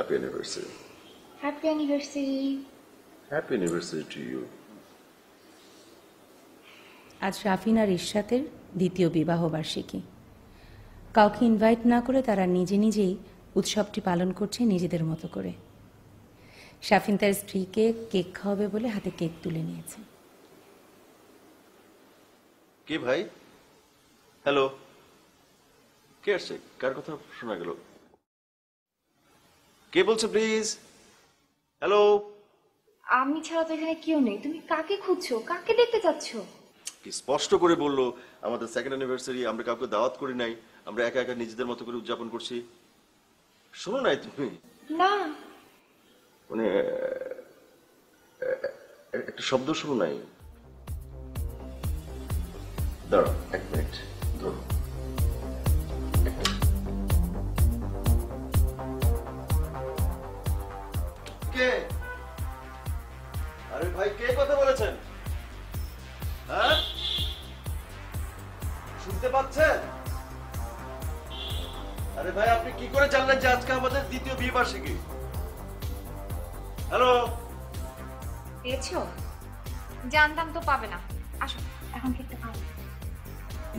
Happy anniversary. Happy anniversary. Happy anniversary to you. আজ শাফিন আর ইশরাতের দ্বিতীয় বিবাহ বার্ষিকী। কাউকে ইনভাইট না করে তারা নিজে নিজেই উৎসবটি পালন করছে নিজেদের মতো করে। শাফিন তার স্ত্রীকে কেক খাওয়াবে বলে হাতে কেক তুলে নিয়েছে। কে ভাই? হ্যালো, কে আসছে? কার কথা শোনা গেল? কে বলছে প্লিজ? হ্যালো। আমি ছাড়া তো এখানে কেউ নেই, তুমি কাকে খুঁজছো? কাকে দেখতে চাচ্ছ? কি স্পষ্ট করে বললো আমাদের সেকেন্ড অ্যানিভার্সারি, আমরা কাউকে দাওয়াত করি নাই, আমরা একা একা নিজেদের মতো করে উদযাপন করছি। শোনো নাই তুমি? না, মানে একটা শব্দ শোনো নাই? দাঁড়াও এক মিনিট, ধরো। কে? আরে ভাই, কে কথা বলেছেন? হ্যাঁ, শুনতে পাচ্ছেন? আরে ভাই, আপনি কি করে জানলেন যে আজকে আমাদের দ্বিতীয় বিয়ে বার্ষিকী? হ্যালো, পেয়েছো? জানতাম তো পাবে না। আসো, এখন কেকটা খাও।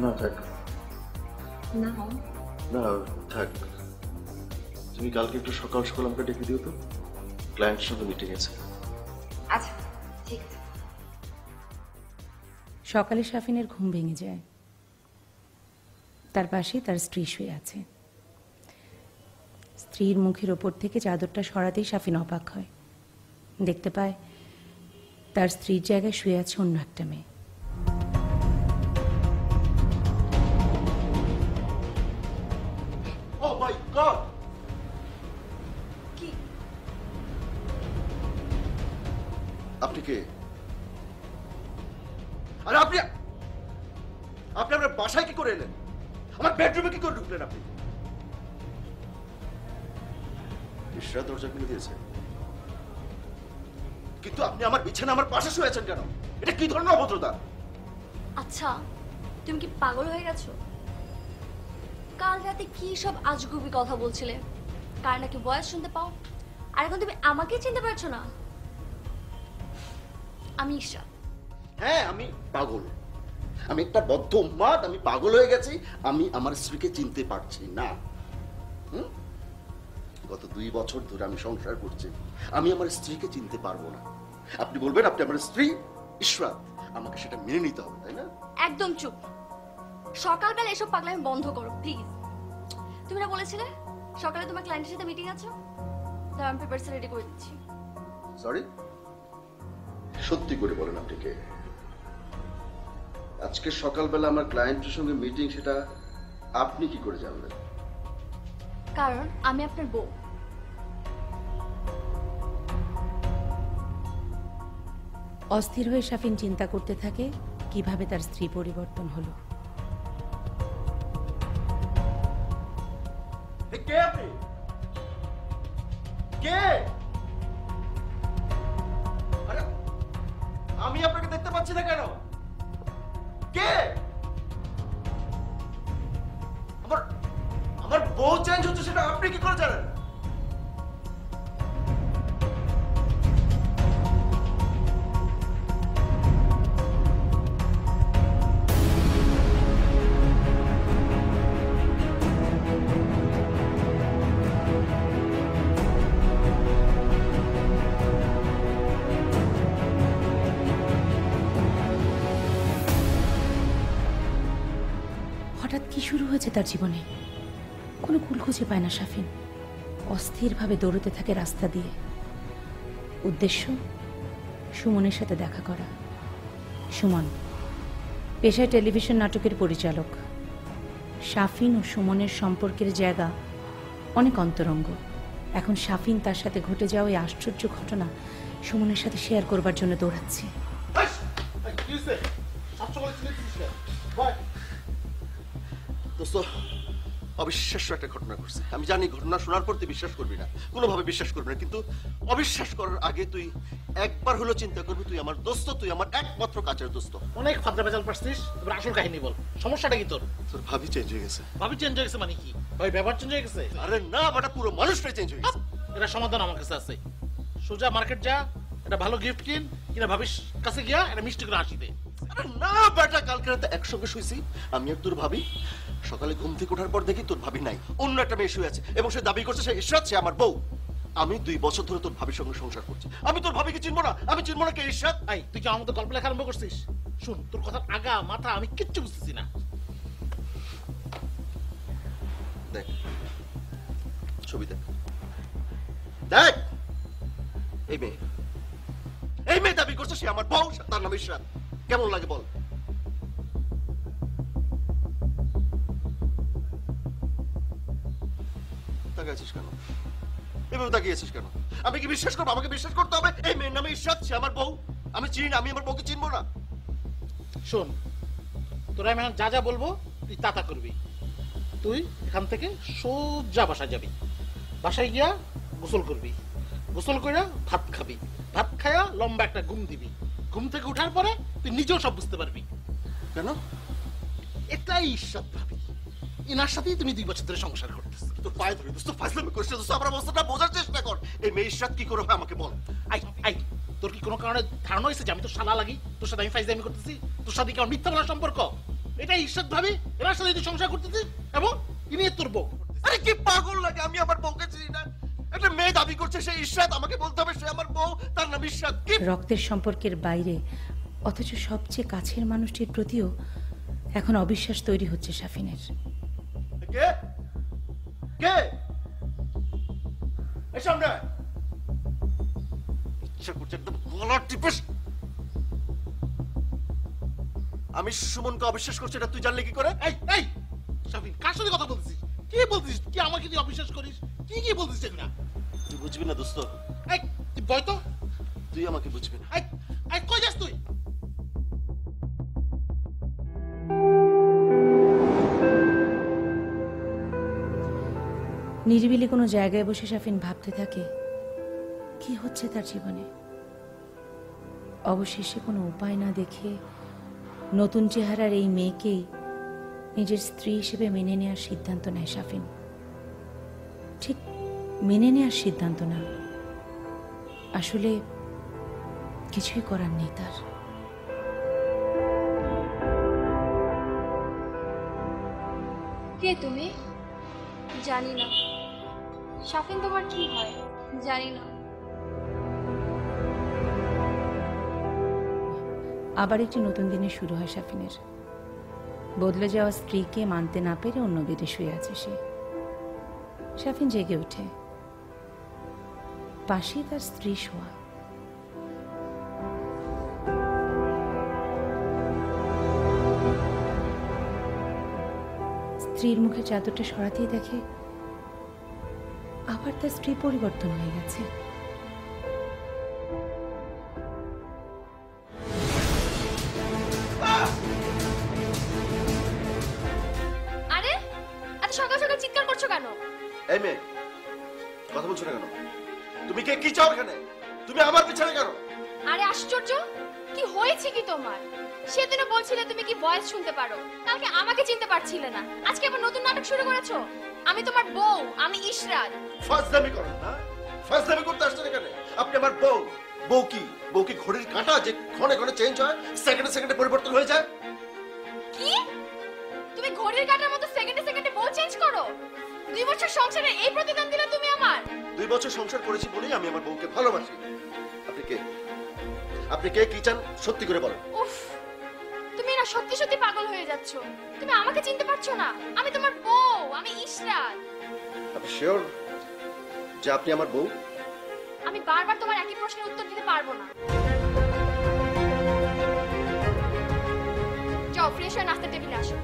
না থাক, না না থাক। তুমি কালকে একটু সকাল সকাল আমাকে ডেকে দিও তো, ক্লায়েন্টের সঙ্গে মিটিং আছে। আচ্ছা ঠিক আছে। সকালে শাফিনের ঘুম ভেঙে যায়। তার পাশে তার স্ত্রী শুয়ে আছে। স্ত্রীর মুখের ওপর থেকে চাদরটা সরাতেই শাফিন অবাক হয়। দেখতে পায় তার স্ত্রীর জায়গায় শুয়ে আছে অন্য একটা মেয়ে। Oh my God! কি? আপনি কে? আরে আপনি আপনার বাসায় কি করে এলেন? আমার বেডরুমে কি করে ঢুকলেন আপনি? ইশরাত দরজা খুলে দিয়েছে, কিন্তু আপনি আমার বিছানা আমার পাশে শুয়ে আছেন কেন? এটা কি ধরনের অভদ্রতা? আচ্ছা, তুমি কি পাগল হয়ে গেছো? কাল রাতে কি সব আজগুবি কথা বলছিলে? কার নাকি ভয়েস শুনতে পাও, আর এখন তুমি আমাকে চিনতে পারছো না? আমি ইশরাত। হ্যাঁ, আমি পাগল। আমি একটা বদ্ধ উন্মাদ, আমি পাগল হয়ে গেছি। আমি আমার স্ত্রীকে চিনতে পারছি না। গত 2 বছর ধরে আমি সংসার করছি, আমি আমার স্ত্রীকে চিনতে পারবো না। আপনি বলবেন আপনি আমার স্ত্রী ইশরাত, আমাকে সেটা মেনে নিতে হবে, তাই না? একদম চুপ। সকালবেলা এসব পাগলামি বন্ধ করো প্লিজ। তুমি না বলেছিলে সকালে তোমার ক্লায়েন্টের সাথে মিটিং আছে? তার আমি পেপারস রেডি করে দিচ্ছি। সরি, সত্যি করে বলেন আপনি কে? আজকে সকালবেলা আমার ক্লায়েন্টের সঙ্গে মিটিং, সেটা আপনি কি করে জানলেন? কারণ আমি আপনার বউ। অস্থির হয়ে শাফিন চিন্তা করতে থাকে কিভাবে তার স্ত্রী পরিবর্তন হলো। কে আপনি? কে? আরে আমি আপনাকে দেখতে পাচ্ছি না কেন? কে? আমার বউ চেঞ্জ হচ্ছে, সেটা আপনি কি করে জানেন? হঠাৎ কি শুরু হয়েছে তার জীবনে? কোনো কুল খুঁজে পায় না শাফিন। অস্থিরভাবে দৌড়তে থাকে রাস্তা দিয়ে। উদ্দেশ্য সুমনের সাথে দেখা করা। সুমন পেশায় টেলিভিশন নাটকের পরিচালক। শাফিন ও সুমনের সম্পর্কের জায়গা অনেক অন্তরঙ্গ। এখন শাফিন তার সাথে ঘটে যাওয়া এই আশ্চর্য ঘটনা সুমনের সাথে শেয়ার করবার জন্য দৌড়াচ্ছে। দোস্ত, অবিশ্বাস্য একটা ঘটনা ঘটছে। আমি জানি ঘটনা শোনার পর তুই বিশ্বাস করবি না, কোনোভাবে বিশ্বাস করবি না, কিন্তু অবিশ্বাস করার আগে তুই একবার হলো চিন্তা করবি, তুই আমার দোস্ত, তুই আমার একমাত্র কাছের দোস্ত। অনেক ফাঁদরা বেজাল পারছিস, এবার আসল কাহিনী বল। সমস্যাটা কি তোর? তোর ভাবি চেঞ্জ হয়ে গেছে। ভাবি চেঞ্জ হয়ে গেছে মানে কি? ভাই ব্যাপার চেঞ্জ হয়ে গেছে? আরে না, বাটা পুরো মানুষটাই চেঞ্জ হয়ে গেছে। এটা সমাধান আমার কাছে আছে। সোজা মার্কেট যা, একটা ভালো গিফট কিন, কিনা ভাবিস কাছে গিয়া একটা মিষ্টি করে হাসি দে। আরে না বেটা, কালকে রাতে একসঙ্গে শুয়েছি আমি আর তোর ভাবি। সকালে ঘুম থেকে ওঠার পর দেখি তোর ভাবি নাই, অন্য একটা মেয়ে শুয়ে আছে এবং সে দাবি করছে সে ইশরাত, সে আমার বউ। আমি 2 বছর ধরে তোর ভাবির সঙ্গে সংসার করছি, আমি তোর ভাবিকে চিনবো না? আমি চিনবো না কে ইশরাত? এই তুই কি আমার মতো গল্প লেখা আরম্ভ করছিস? শুন, তোর কথার আগা মাথা আমি কিচ্ছু বুঝতেছি না। দেখ ছবি দেখ, দেখ এই মেয়ে দাবি করছে সে আমার বউ, তার নাম ইশরাত। কেমন লাগে বল? তাকিয়েছিস কেন? এভাবে তাকিয়েছিস কেন? আমি কি বিশ্বাস করবো? আমাকে বিশ্বাস করতে হবে এই মেয়ের নামে ইশরাত, সে আমার বউ। আমি চিনি না, আমি আমার বউকে চিনবো না। শোন, তোরা আমি এখন যা যা বলবো তুই তা তা করবি। তুই এখান থেকে সোজা বাসায় যাবি, বাসায় গিয়া গোসল করবি, গোসল করে ভাত খাবি, ভাত খায়া লম্বা একটা ঘুম দিবি। ঘুম থেকে উঠার পরে তুই নিজেও সব বুঝতে পারবি। কেন? এটাই ইশরাত ভাবি, এনার সাথেই তুমি 2 বছর ধরে সংসার করতেছ। তোর পায়ে ধরে দোস্ত, ফাজলামি করিস না দোস্ত, আমার অবস্থাটা বোঝার চেষ্টা কর। এই মেয়ে ইশরাত কি করে হয় আমাকে বল। আই আই তোর কি কোনো কারণে ধারণা হয়েছে যে আমি তোর শালা লাগি, তোর সাথে আমি ফাইজলামি করতেছি, তোর সাথে কি আমার মিথ্যা বলার সম্পর্ক? এটাই ইশরাত ভাবি, এনার সাথে তুই সংসার করতেছিস এবং ইনি তোর বউ। আরে কি পাগল লাগে, আমি আমার বউকে চিনি না? একটা মেয়ে দাবি করছে সে ইশরাত, আমাকে বলতে হবে সে আমার বউ, তার নাম ইশরাত। কি রক্তের সম্পর্কের বাইরে অথচ সবচেয়ে কাছের মানুষটির প্রতিও এখন অবিশ্বাস তৈরি হচ্ছে শাফিনের। কে কে এই সামনে ইচ্ছা করছে একদম গলা টিপে। আমি সুমনকে অবিশ্বাস করছি, এটা তুই জানলে কি করে? এই এই শাফিন, কার সাথে কথা বলছিস? কি বলছিস? কি আমাকে তুই অবিশ্বাস করিস? কি বলছিস এগুলা? তুই বুঝবি না দোস্ত, এই তুই বয় তো। তুই আমাকে বুঝবি না। এই এই কই যাস তুই? নিরিবিলি কোনো জায়গায় বসে শাফিন ভাবতে থাকে কি হচ্ছে তার জীবনে। অবশেষে কোনো উপায় না দেখে নতুন চেহারার এই মেয়েকেই নিজের স্ত্রী হিসেবে মেনে নেওয়ার সিদ্ধান্ত নেয় শাফিন। ঠিক মেনে নেওয়ার সিদ্ধান্ত না, আসলে কিছুই করার নেই তার। কে তুমি? জানি না, শাফিন তোমার কি হয়? জানি না। আবার একটি নতুন দিনের শুরু হয় শাফিনের। বদলে যাওয়া স্ত্রীকে মানতে না পেরে অন্য বেডে শুয়ে আছে সে। শাফিন জেগে ওঠে, পাশেই তার স্ত্রী শোয়া। স্ত্রীর মুখে চাদরটা সরাতেই দেখে আবার তার স্ত্রী পরিবর্তন হয়ে গেছে। আরে এত সকাল সকাল চিৎকার করছো কেন? এই মেয়ে কথা বলছো না কেন? তুমি কে, কি চাও এখানে? তুমি আমার পিছনে কেন? আরে আশ্চর্য, কি হয়েছে কি তোমার? সেদিনও বলছিলে তুমি কি ভয়েস শুনতে পারো, কালকে আমাকে চিনতে পারছিলে না, আজকে আবার নতুন নাটক শুরু করেছো। আমি তোমার বউ, আমি ইশরাত। ফাজলামি করো না, ফাজলামি করতে আসছেন এখানে? আপনি আমার বউ। বউ কি? বউ কি ঘড়ির কাঁটা যে ক্ষণে ক্ষণে চেঞ্জ হয়, সেকেন্ডে সেকেন্ডে পরিবর্তন হয়ে যায়? কি? তুমি ঘড়ির কাঁটার মতো সেকেন্ডে সেকেন্ডে বউ চেঞ্জ করো? 2 বছর সংসারে এই প্রতিদান দিলে তুমি আমার? 2 বছর সংসার করেছি বলেই আমি আমার বউকে ভালোবাসি। আপনি কে? আপনি কে, কি চান সত্যি করে বলেন। উফ, তুমি না সত্যি সত্যি পাগল হয়ে যাচ্ছ। তুমি আমাকে চিনতে পারছো না? আমি তোমার বউ, আমি ইশরাত। আপনি শিওর যে আপনি আমার বউ? আমি বারবার তোমার একই প্রশ্নের উত্তর দিতে পারবো না। যাও ফ্রেশ হয়ে নাস্তার টেবিলে আসো।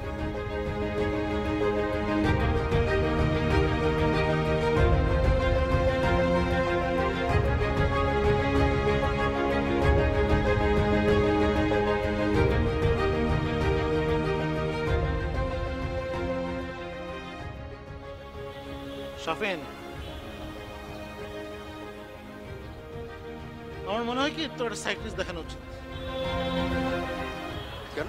শাফিন, আমার মনে হয় কি তোর একটা সাইকিয়াট্রিস্ট দেখানো উচিত। কেন?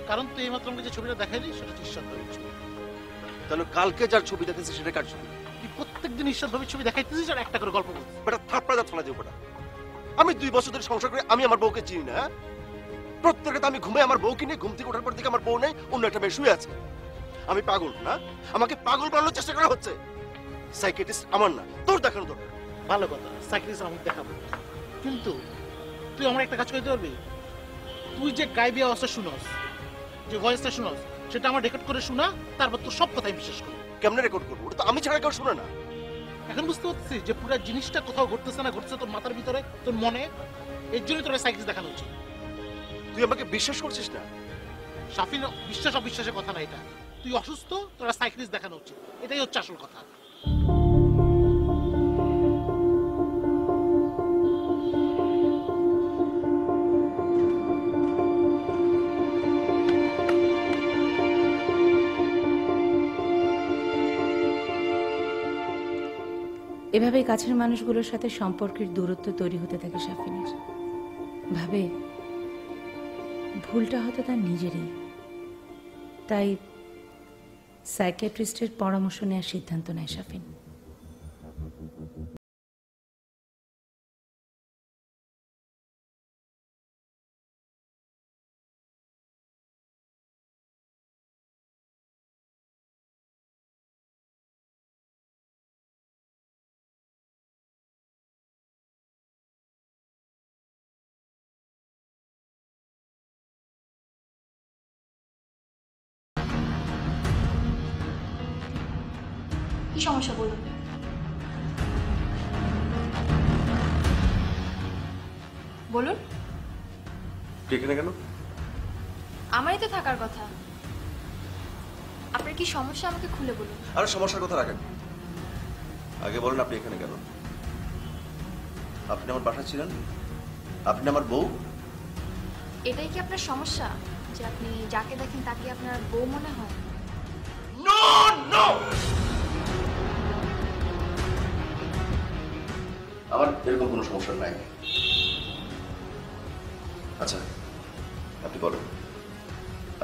কারণ তুই এইমাত্র আমাকে যে ছবিটা দেখাইলি সেটা হচ্ছে ইশরাত ভাবির ছবি। তাহলে কালকে যার ছবি দেখেছি সেটা কার ছবি? তুই প্রত্যেকদিন ঈশ্বরভাবে ছবি দেখাইতেছিস আর একটা করে গল্প বলছিস। বেটা থাপ্পড়া ফেলা দেবো বেটা। আমি 2 বছর ধরে সংসার করে আমি আমার বউকে চিনি না। প্রত্যেক রাতে আমি ঘুমাই আমার বউকে নিয়ে, ঘুম থেকে ওঠার পর থেকে আমার বউ নেই, অন্য একটা মেয়ে শুয়ে আছে। আমি পাগল না? আমাকে পাগল বানানোর চেষ্টা করা হচ্ছে। সাইকিয়াট্রিস্ট আমার না, তোর দেখানো দরকার। ভালো কথা, সাইকিয়াট্রিস্ট আমাকে দেখাবো, কিন্তু তুই আমার একটা কাজ করতে পারবি? তুই যে গাইবি আওয়াজটা শুনস, যে ভয়েসটা শুনস, সেটা আমার রেকর্ড করে শোনা, তারপর তোর সব কথাই বিশ্বাস করি। কেমনে রেকর্ড করবো? ওটা তো আমি ছাড়া কেউ শুনে না। এখন বুঝতে পারছিস যে পুরো জিনিসটা কোথাও ঘটতেছে না, ঘটছে তোর মাথার ভিতরে, তোর মনে। এর জন্যই তোর সাইকিয়াট্রিস্ট দেখানো উচিত। তুই আমাকে বিশ্বাস করছিস না? সাফিন, বিশ্বাস অবিশ্বাসের কথা না এটা। তুই অসুস্থ, তোর সাইকিয়াট্রিস্ট দেখানো উচিত, এটাই হচ্ছে আসল কথা। এভাবেই কাছের মানুষগুলোর সাথে সম্পর্কের দূরত্ব তৈরি হতে থাকে সাফিনের। ভাবে ভুলটা হয়তো তার নিজেরই, তাই সাইকিয়াট্রিস্টের পরামর্শ নেওয়ার সিদ্ধান্ত নেয় সাফিন। কি সমস্যা বলুন? বলুন। তুই এখানে কেন? আমারই তো থাকার কথা। আপনার কি সমস্যা আমাকে খুলে বলুন। আরে সমস্যার কথা রাখেন, আগে বলেন আপনি এখানে কেন? আপনি আমার বাসায় ছিলেন, আপনি আমার বউ। এটাই কি আপনার সমস্যা যে আপনি যাকে দেখেন তাকে আপনার বউ মনে হয়? নো নো, আমার এরকম কোনো সমস্যা নাই। আচ্ছা আপনি বলেন,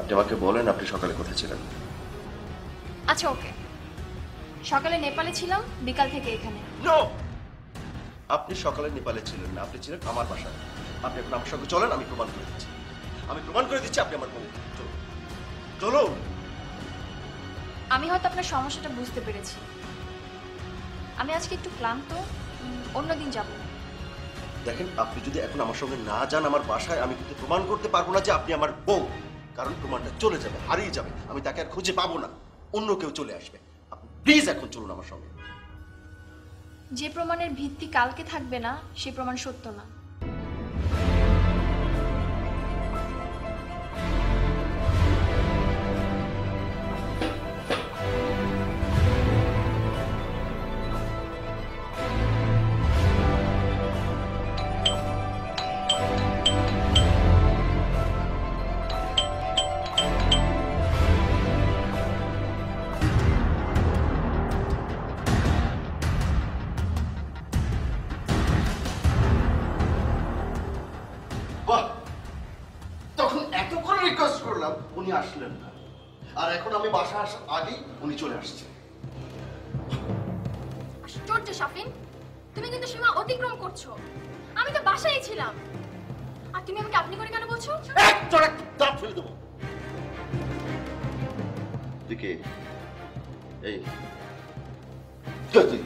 আপনি আমাকে বলেন আপনি সকালে কোথায় ছিলেন? আচ্ছা ওকে, সকালে নেপালে ছিলাম, বিকাল থেকে এখানে। নো, আপনি সকালে নেপালে ছিলেন না, আপনি ছিলেন আমার বাসায়। আপনি এখন আমার সঙ্গে চলেন, আমি প্রমাণ করে দিচ্ছি। আমি প্রমাণ করে দিচ্ছি আপনি আমার বউ। চলুন চলুন। আমি হয়তো আপনার সমস্যাটা বুঝতে পেরেছি। আমি আজকে একটু ক্লান্ত, অন্যদিন যাব। দেখেন, আপনি যদি এখন আমার সঙ্গে না যান আমার বাসায়, আমি কিন্তু প্রমাণ করতে পারবো না যে আপনি আমার বউ। কারণ প্রমাণটা চলে যাবে, হারিয়ে যাবে, আমি তাকে আর খুঁজে পাবো না, অন্য কেউ চলে আসবে। আপনি প্লিজ এখন চলুন আমার সঙ্গে। যে প্রমাণের ভিত্তি কালকে থাকবে না, সেই প্রমাণ সত্য না। বাহ, তখন এত করে রিকোয়েস্ট করলাম, উনি আসলেন না। আর এখন আমি বাসা আসার আগেই উনি চলে আসছে। আশ্চর্য শাফিন, তুমি কিন্তু সীমা অতিক্রম করছো। আমি তো বাসায় ছিলাম, আর তুমি আমাকে আপনি করে কেন বলছো? একটা দাঁত ফেলে দেবো। তুই কে? এই কে তুই?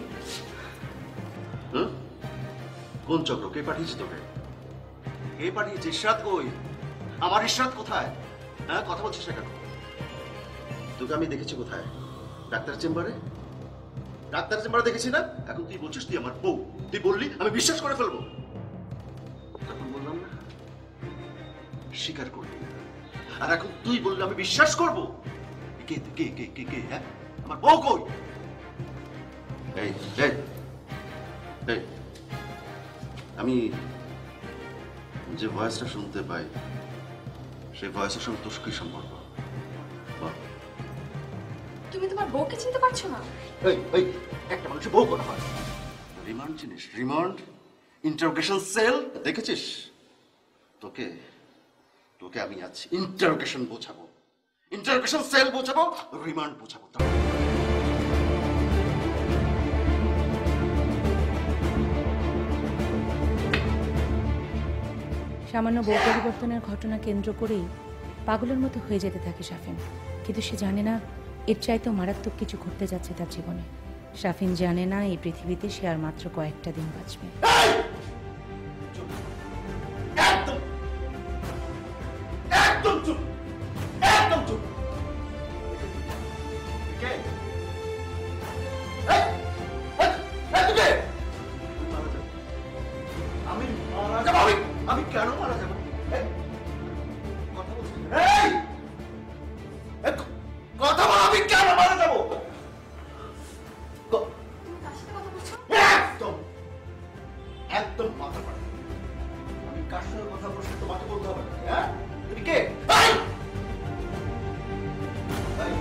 হুম? কোন চক্র? কে পাঠিয়েছে তোকে? কে পাঠিয়েছে? ইশরাত কই? আমার ইশরাত কোথায়? হ্যাঁ, কথা বলছিস না কেন? তোকে আমি দেখেছি কোথায়? ডাক্তার চেম্বারে। ডাক্তার চেম্বারে দেখেছি না? এখন তুই বলছিস তুই আমার বউ। তুই বললি, আমি বিশ্বাস করে ফেলবো। তখন বললাম না, স্বীকার করলি না। আর এখন তুই বললি আমি বিশ্বাস করবো। কে কে কে কে কে? হ্যাঁ, আমার বউ কই? এই এই এই, আমি যে ভয়েসটা শুনতে পাই, সেই ভয়েসের সঙ্গে তোর কি সম্পর্ক? বল। তুমি তোমার বউকে চিনতে পারছো না? এই এই, একটা মানুষের বউ করা হয়? রিমান্ড চিনিস? রিমান্ড, ইন্টারোগেশন সেল দেখেছিস? তোকে তোকে আমি আছি ইন্টারোগেশন বোঝাবো, ইন্টারোগেশন সেল বোঝাবো, রিমান্ড বোঝাবো। সামান্য বউ পরিবর্তনের ঘটনা কেন্দ্র করেই পাগলের মতো হয়ে যেতে থাকে শাফিন। কিন্তু সে জানে না এর চাইতেও মারাত্মক কিছু ঘটতে যাচ্ছে তার জীবনে। শাফিন জানে না এই পৃথিবীতে সে আর মাত্র কয়েকটা দিন বাঁচবে। একদম একদম চুপ, একদম চুপ। কে? এই, এই, এই তুই কে? আমি মারা যাব। আমি কেন মারা যাব? এই, কথা বলছি। এই, এই, কথা বল, আমি কেন মারা যাব? একদম একদম মাথা পাড়া। আমি কার সঙ্গে কথা বলছি তোমাকে বলতে হবে না, হ্যাঁ? তুমি কে? এই! এই!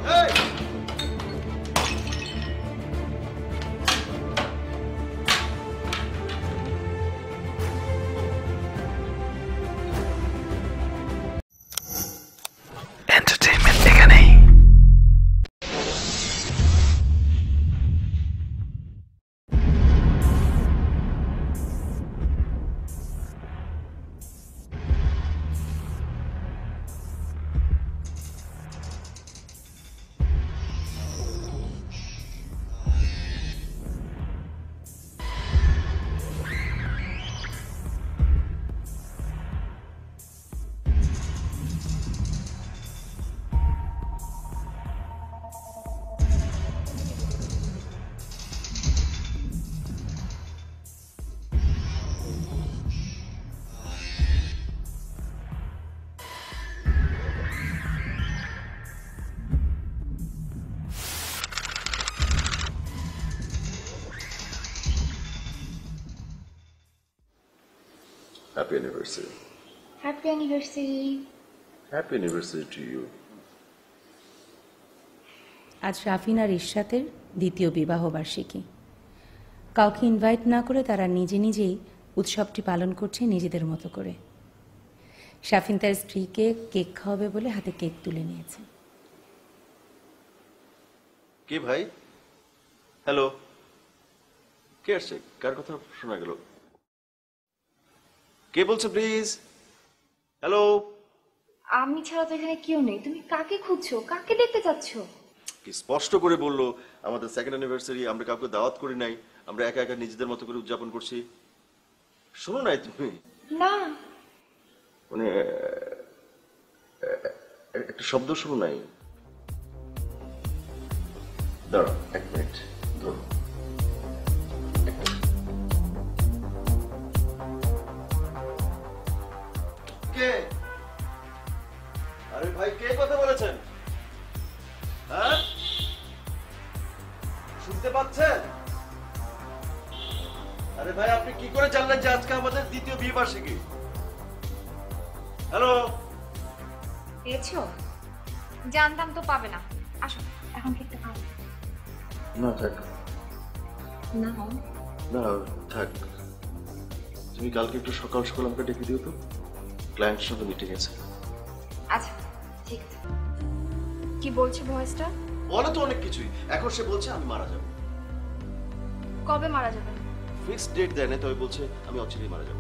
Hey! এন্টারটেইনমেন্ট এখানেই। Happy anniversary. Happy anniversary. Happy anniversary to you. আজ শাফিন আর ইশরাতের দ্বিতীয় বিবাহ বার্ষিকী। কাউকে ইনভাইট না করে তারা নিজে নিজেই উৎসবটি পালন করছে নিজেদের মতো করে। শাফিন তার স্ত্রীকে কেক খাওয়াবে বলে হাতে কেক তুলে নিয়েছে। কে ভাই? হ্যালো, কে আসছে? কার কথা শোনা গেল? কে বলছো প্লিজ? হ্যালো। আমি ছাড়া তো এখানে কেউ নেই, তুমি কাকে খুঁজছো? কাকে দেখতে চাচ্ছ? কি স্পষ্ট করে বললো আমাদের সেকেন্ড অ্যানিভার্সারি, আমরা কাউকে দাওয়াত করি নাই, আমরা একা একা নিজেদের মতো করে উদযাপন করছি। শোনো নাই তুমি? না, মানে একটা শব্দ শোনো নাই? দাঁড়াও এক মিনিট, ধরো। কে? আরে ভাই, কে কথা বলেছেন? হ্যাঁ, শুনতে পাচ্ছেন? আরে ভাই, আপনি কি করে জানলেন যে আজকে আমাদের দ্বিতীয় বিয়ে বার্ষিকী? হ্যালো, পেয়েছো? জানতাম তো পাবে না। আসো, এখন কেকটা খাও। না থাক, না না থাক। তুমি কালকে একটু সকাল সকাল আমাকে ডেকে দিও তো, ক্লায়েন্টের সঙ্গে মিটিং আছে। আচ্ছা, ঠিক আছে। কি বলছে ভয়েসটা? বলে তো অনেক কিছুই। এখন সে বলছে আমি মারা যাব। কবে মারা যাবেন? ফিক্সড ডেট দেয় না, তবে বলছে আমি অচিরেই মারা যাব।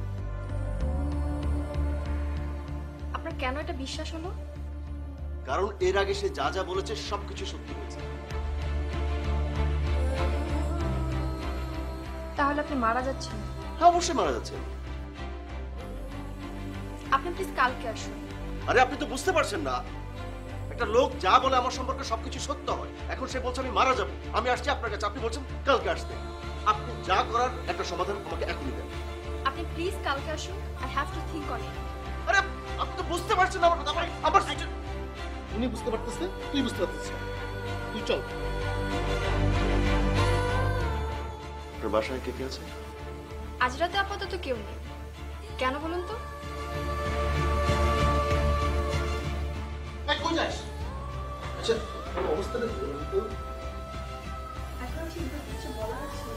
আপনার কেন এটা বিশ্বাস হলো? কারণ এর আগে সে যা যা বলেছে সবকিছু সত্যি হয়েছে। তাহলে আপনি মারা যাচ্ছেন? হ্যাঁ, অবশ্যই মারা যাচ্ছে। আপনি প্লিজ কালকে আসুন। আরে আপনি তো বুঝতে পারছেন না, একটা লোক যা বলে আমার সম্পর্কে সবকিছু সত্য হয়। এখন সে বলছে আমি মারা যাব, আমি আসছি আপনার কাছে, আপনি বলছেন কালকে আসতে। আপনি যা করার একটা সমাধান আমাকে এখনই দেন। আপনি প্লিজ কালকে আসুন। I have to think on it. আরে আপনি তো বুঝতে পারছেন না আমার কথা। আমার উনি বুঝতে পারতেছে, তুই বুঝতে পারতেছিস না। তুই চল। আপনার বাসায় কে কে আছে? আজ রাতে আপাতত কেউ নেই। কেন বলুন তো? কই যাস? আচ্ছা, অবস্থাটা কি বলুন তো? এখন ঠিক কিছু বলা আছে?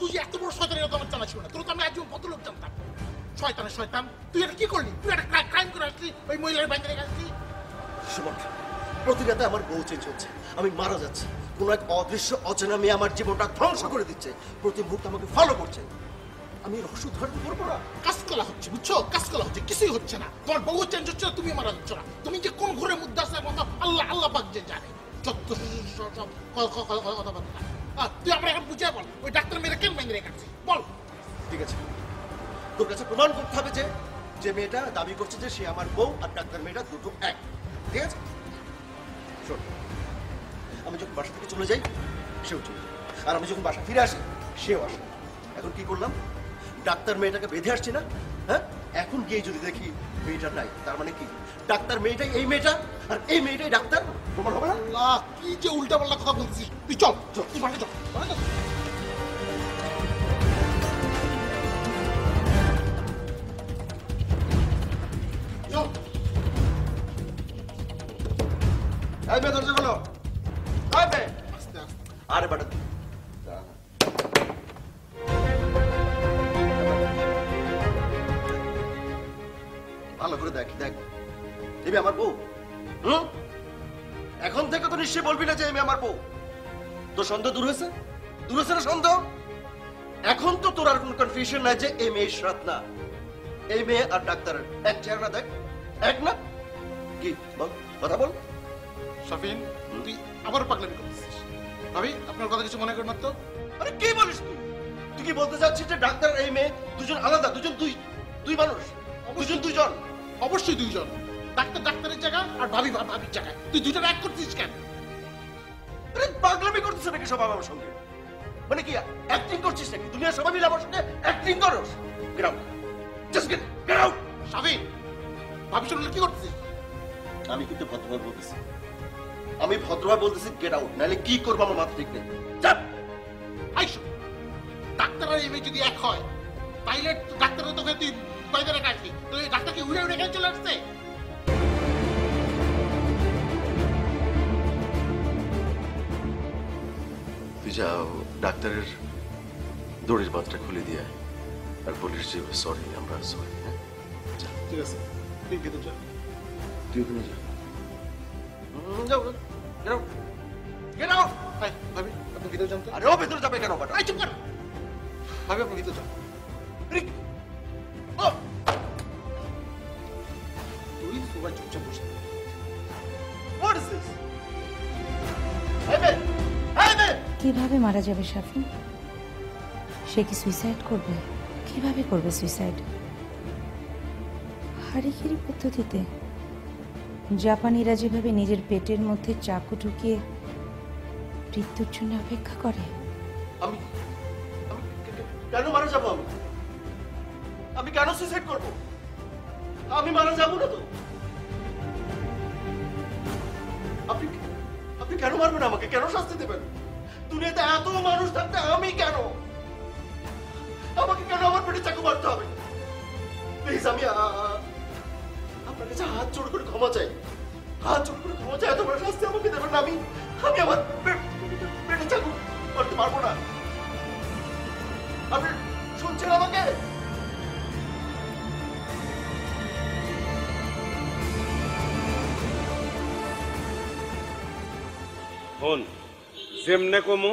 তুই এত বড় শয়তানের কথা আমার জানা ছিল না। তোর তো আমি আজও কত লোক জানতাম। শয়তানের শয়তান, তুই এটা কি করলি? তুই একটা ক্রাইম করে আসলি, ওই মহিলার ব্যাংকে রেখে আসলি। সুমন, প্রতি রাতে আমার বউ চেঞ্জ হচ্ছে, আমি মারা যাচ্ছি, কোন এক অদৃশ্য অচেনা মেয়ে আমার জীবনটা ধ্বংস করে দিচ্ছে, প্রতি মুহূর্তে আমাকে ফলো করছে। আমি রহস্য ধরতে পারবো না। কাজকলা হচ্ছে, বুঝছো? কাজকলা হচ্ছে, কিছুই হচ্ছে না। তোমার বউ চেঞ্জ হচ্ছে না, তুমি মারা যাচ্ছ না। তুমি যে কোন ঘুরে মুদ্রা আছে মতো আল্লাহ আল্লাহ পাক যে জানে। যত সব কথাবার্তা। তুই আমরা এখন বুঝে বল, ওই ডাক্তার মেয়েরা কেন ব্যাংকে রেখে আসছিস? বল। ঠিক আছে, তোর কাছে প্রমাণ করতে হবে যে যে মেয়েটা দাবি করছে যে সে আমার বউ আর ডাক্তার মেয়েটা দুটো এক। ঠিক আছে, শোন, আমি যখন বাসা থেকে চলে যাই সেও চলে যায়, আর আমি যখন বাসা ফিরে আসি সেও আসে। এখন কি করলাম? ডাক্তার মেয়েটাকে বেঁধে আসছি না? হ্যাঁ, এখন গিয়ে যদি দেখি মেয়েটা নাই, তার মানে কি ডাক্তার মেয়েটাই এই মেয়েটা আর এই মেয়েটাই ডাক্তার? প্রমাণ হবে না? আল্লাহ, কি যে উল্টা পাল্টা কথা বলছিস। তুই চল, চল, তুই বাসা চল, বাসা চল। চল। এই মেয়ে দরজা খোলো। এই মেয়ে। আস্তে আস্তে। আরে বাটা ভালো করে দেখ, দেখ, এই আমার বউ। হুম, এখন থেকে তো নিশ্চয়ই বলবি না যে এই আমার বউ। তোর সন্দেহ দূর হয়েছে? দূর হয়েছে না সন্দেহ? এখন তো তোর আর কোনো কনফিউশন নাই যে এই মেয়ে শ্রাত না, এই মেয়ে আর ডাক্তারের এক চেহারা। দেখ, এক না? কি বল, কথা বল। শাফিন, তুই আবার পাগলামি করছিস। ভাবি, আপনার কথা কিছু মনে করেন না তো? আরে কি বলিস তুই? তুই কি বলতে চাচ্ছিস যে ডাক্তার এই মেয়ে দুজন আলাদা, দুজন দুই মানুষ, দুজন দুজন? অবশ্যই দুইজন। ডাক্তার ডাক্তারের জায়গা আর ভাবি ভাবির জায়গায়। তুই দুইজন এক করছিস কেন? আরে পাগলামি করতেছ নাকি সব আমার সঙ্গে? মানে কি অ্যাক্টিং করছিস নাকি? দুনিয়া সবাই মিলে আমার সঙ্গে অ্যাক্টিং করস? Get out, just get out. Shafin, ভাবি শুনলে কি করছিস? আমি কিন্তু ভদ্রভাবে বলতেছি, আমি ভদ্রভাবে বলতেছি গেট আউট, নাহলে কি করবো আমার মাথা ঠিক নেই। চাপ। আইসো, ডাক্তার আর এমএ যদি এক হয় তাইলে ডাক্তারের তোকে তুই বাইরে রেখে আসবি। তো এই ডাক্তারকে উড়ে উড়ে এখানে চলে আসছে। তুই যাও ডাক্তারের দড়ির বাঁধটা খুলে দিয়ে আয়, আর বলিস যে সরি, আমরা সরি। হ্যাঁ, ঠিক আছে, তুই ভেতর যা। তুই ওখানে যা। যাও, get out, get out. Hi, ভাবি, আপনি ভিতর যান তো। আরে ও ভেতরে যাবে কেন? বাটা আই, চুপ কর। ভাবি, আপনি ভিতর যান। ও তুই সবাই চুপচাপ বসে। What is this? এই মেয়ে, এই মেয়ে। কিভাবে মারা যাবে শাফিন? সে কি সুইসাইড করবে? কিভাবে করবে সুইসাইড? হারিকিরি পদ্ধতিতে? জাপানিরা যেভাবে নিজের পেটের মধ্যে চাকু ঢুকিয়ে মৃত্যুর জন্য অপেক্ষা করে। আমি আমি কেন মারা যাবো? আমি কেন সুইসাইড করবো? আমি মারা যাবো না তো। আপনি আপনি কেন মারবেন আমাকে? কেন শাস্তি দেবেন? দুনিয়াতে এত মানুষ থাকতে আমি কেন? আমাকে কেন আমার পেটে চাকু মারতে হবে? প্লিজ, আমি আপনার কাছে হাত জোড় করে ক্ষমা চাই, হাত জোড় করে ক্ষমা চাই। এত বড় শাস্তি আমাকে দেবেন না। আমি আমার পেটে চাকু মারতে পারবো না। আপনি শুনছেন আমাকে? হন যেমনে কমু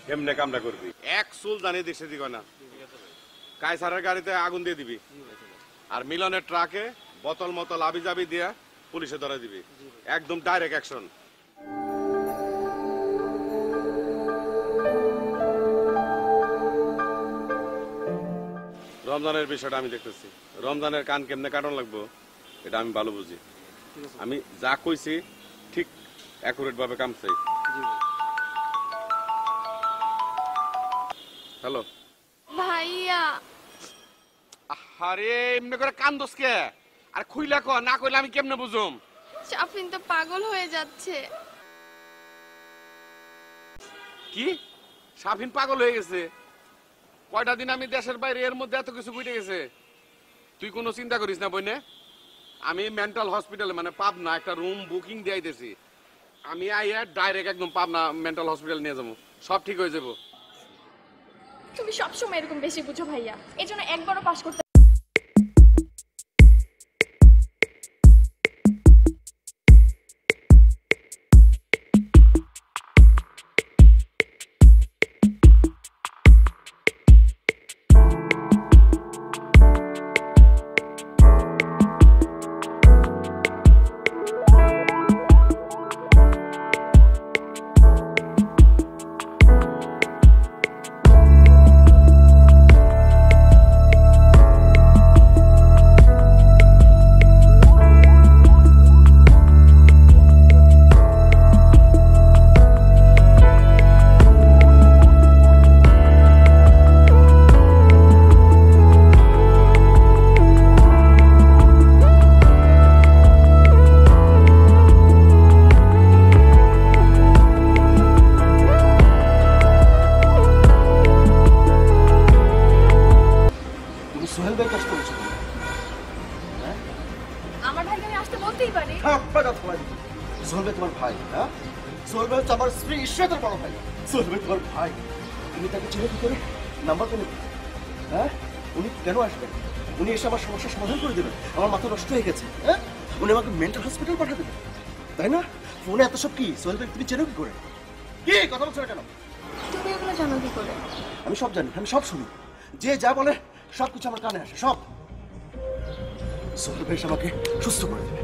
হেমনে কামটা করবি। এক চুল জানি দেশে দিগ না। কায়সারের গাড়িতে আগুন দিয়ে দিবি, আর মিলনের ট্রাকে বোতল মতল আবি জাবি দিয়া পুলিশে ধরে দিবি। একদম ডাইরেক্ট অ্যাকশন। রমজানের বিষয়টা আমি দেখতেছি। রমজানের কান কেমনে কাটন লাগবো এটা আমি ভালো বুঝি। আমি যা কইছি ঠিক অ্যাকুরেট ভাবে কাম চাই। হ্যালো ভাইয়া, আরে এমনি করে কান্দোস কে? আর খুইলা ক, না কইলে আমি কেমনে বুঝুম? শাফিন তো পাগল হয়ে যাচ্ছে। কি শাফিন পাগল হয়ে গেছে? কয়টা দিন আমি দেশের বাইরে, এর মধ্যে এত কিছু বুঝে গেছে। তুই কোনো চিন্তা করিস না বইনে, আমি মেন্টাল হসপিটালে মানে পাবনা একটা রুম বুকিং দিয়ে দিয়েছি। আমি আইয়া ডাইরেক্ট একদম পাবনা মেন্টাল হসপিটাল নিয়ে যাবো, সব ঠিক হয়ে যাবো। তুমি সবসময় এরকম বেশি বুঝো ভাইয়া, এই জন্য একবারও পাস করতে সোহেল ভাই কষ্ট করছে। আমার ভাইকে আমি আসতে বলতেই পারি। সোহেল ভাই তোমার ভাই? হ্যাঁ, সোহেল ভাই হচ্ছে আমার স্ত্রী ইশরাতের বড় ভাই। সোহেল ভাই তোমার ভাই, তুমি তাকে চিনে কি করে? নাম্বার পেলে? হ্যাঁ, উনি কেন আসবেন? উনি এসে আমার সমস্যার সমাধান করে দেবেন? আমার মাথা নষ্ট হয়ে গেছে। হ্যাঁ, উনি আমাকে মেন্টাল হসপিটাল পাঠিয়ে দেবেন, তাই না? ফোনে এত সব কি? সোহেল ভাই তুমি চেনো কি করে? কি কথা বলছো না কেন? তুমি এগুলো জানো কি করে? আমি সব জানি, আমি সব শুনি। যে যা বলে সবকিছু আমার কানে আসে, সব। সোহেল ভাই এসে আমাকে সুস্থ করে দেবে।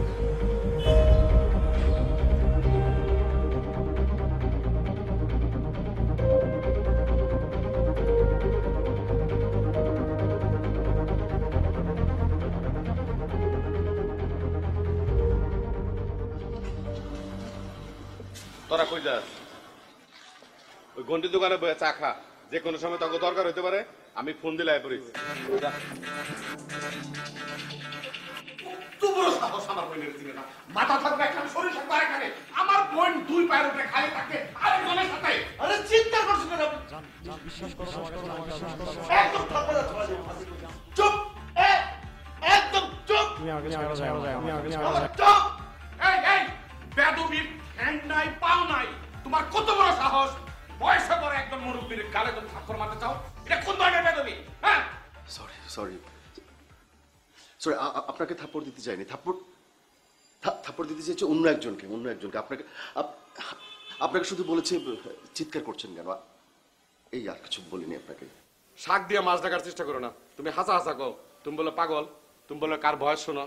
তোরা কই যাস? ওই ঘন্টির দোকানে বসে চা খা, যে কোনো সময় তোকে দরকার হইতে পারে। আমি ফোন দিলে আয় পড়িস। মাথা থাকবে এখানে, শরীর থাকবে এখানে। আমার বোন দুই পায়ের উপরে খালি থাকে আরেকজনের সাথে। আরে চিন্তা করছো কেন? একদম থাকবে না। চুপ, একদম চুপ। চুপ। এই বেদবি, হ্যান্ড নাই পাও নাই, তোমার কত বড় সাহস? বয়সে পরে একদম মুরব্বীর গালে তুমি থাপ্পড় মারতে চাও? এটা কোন ধরনের বেদবি? হ্যাঁ, সরি সরি সরি, আপনাকে থাপ্পড় দিতে চাইনি। থাপ্পড় দিতে চাইছি অন্য একজনকে। আপনাকে শুধু বলেছি চিৎকার করছেন কেন, এই আর কিছু বলিনি আপনাকে। শাক দিয়ে মাছ ঢাকার চেষ্টা করো না। তুমি হাসা হাসা কও, তুমি বলো পাগল, তুমি বলো কার ভয়েস শোনো।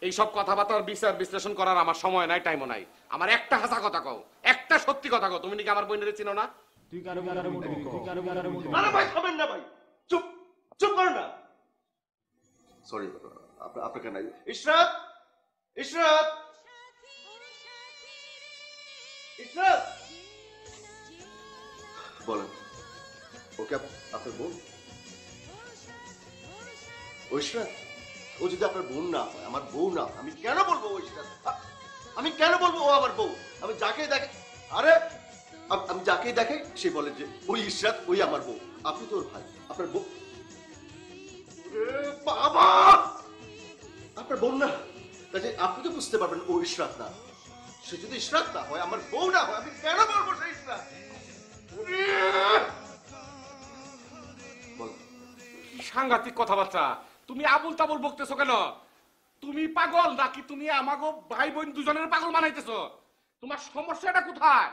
এইসব কথাবার্তার বিচার বিশ্লেষণ করার আমার সময় নাই, টাইমও নাই। আমার একটা হাসা কথা কও, একটা সত্যি কথা কও। তুমি নাকি আমার বোনের চিনো না? আরে ভাই থামেন না ভাই, চুপ চুপ করো না। সরি আপনাকে নাই। ইশরাত, ইশরাত, ইশরাত, বলেন ওকে আপনার বোন? ইশরাত, ও যদি আপনার বোন না হয়, আমার বউ না, আমি কেন বলবো ইশরাত? আমি কেন বলবো ও আমার বউ? আমি যাকে দেখে, আরে আমি যাকেই দেখে সে বলে যে ওই ইশরাত, ওই আমার বউ। আপনি তো ওর ভাই, আপনার বউ। বাবা, আপনার বোন না, কাজে আপনি তো বুঝতে পারবেন ও ইশরাত না। সে যদি ইশরাত না হয়, আমার বউ না হয়, আমি কেন বলবো সে ইশরাত? কি সাংঘাতিক কথাবার্তা! তুমি আবুল তাবুল বকতেছো কেন? তুমি পাগল নাকি তুমি আমাগো ভাই বোন দুজনের পাগল বানাইতেছো? তোমার সমস্যাটা কোথায়?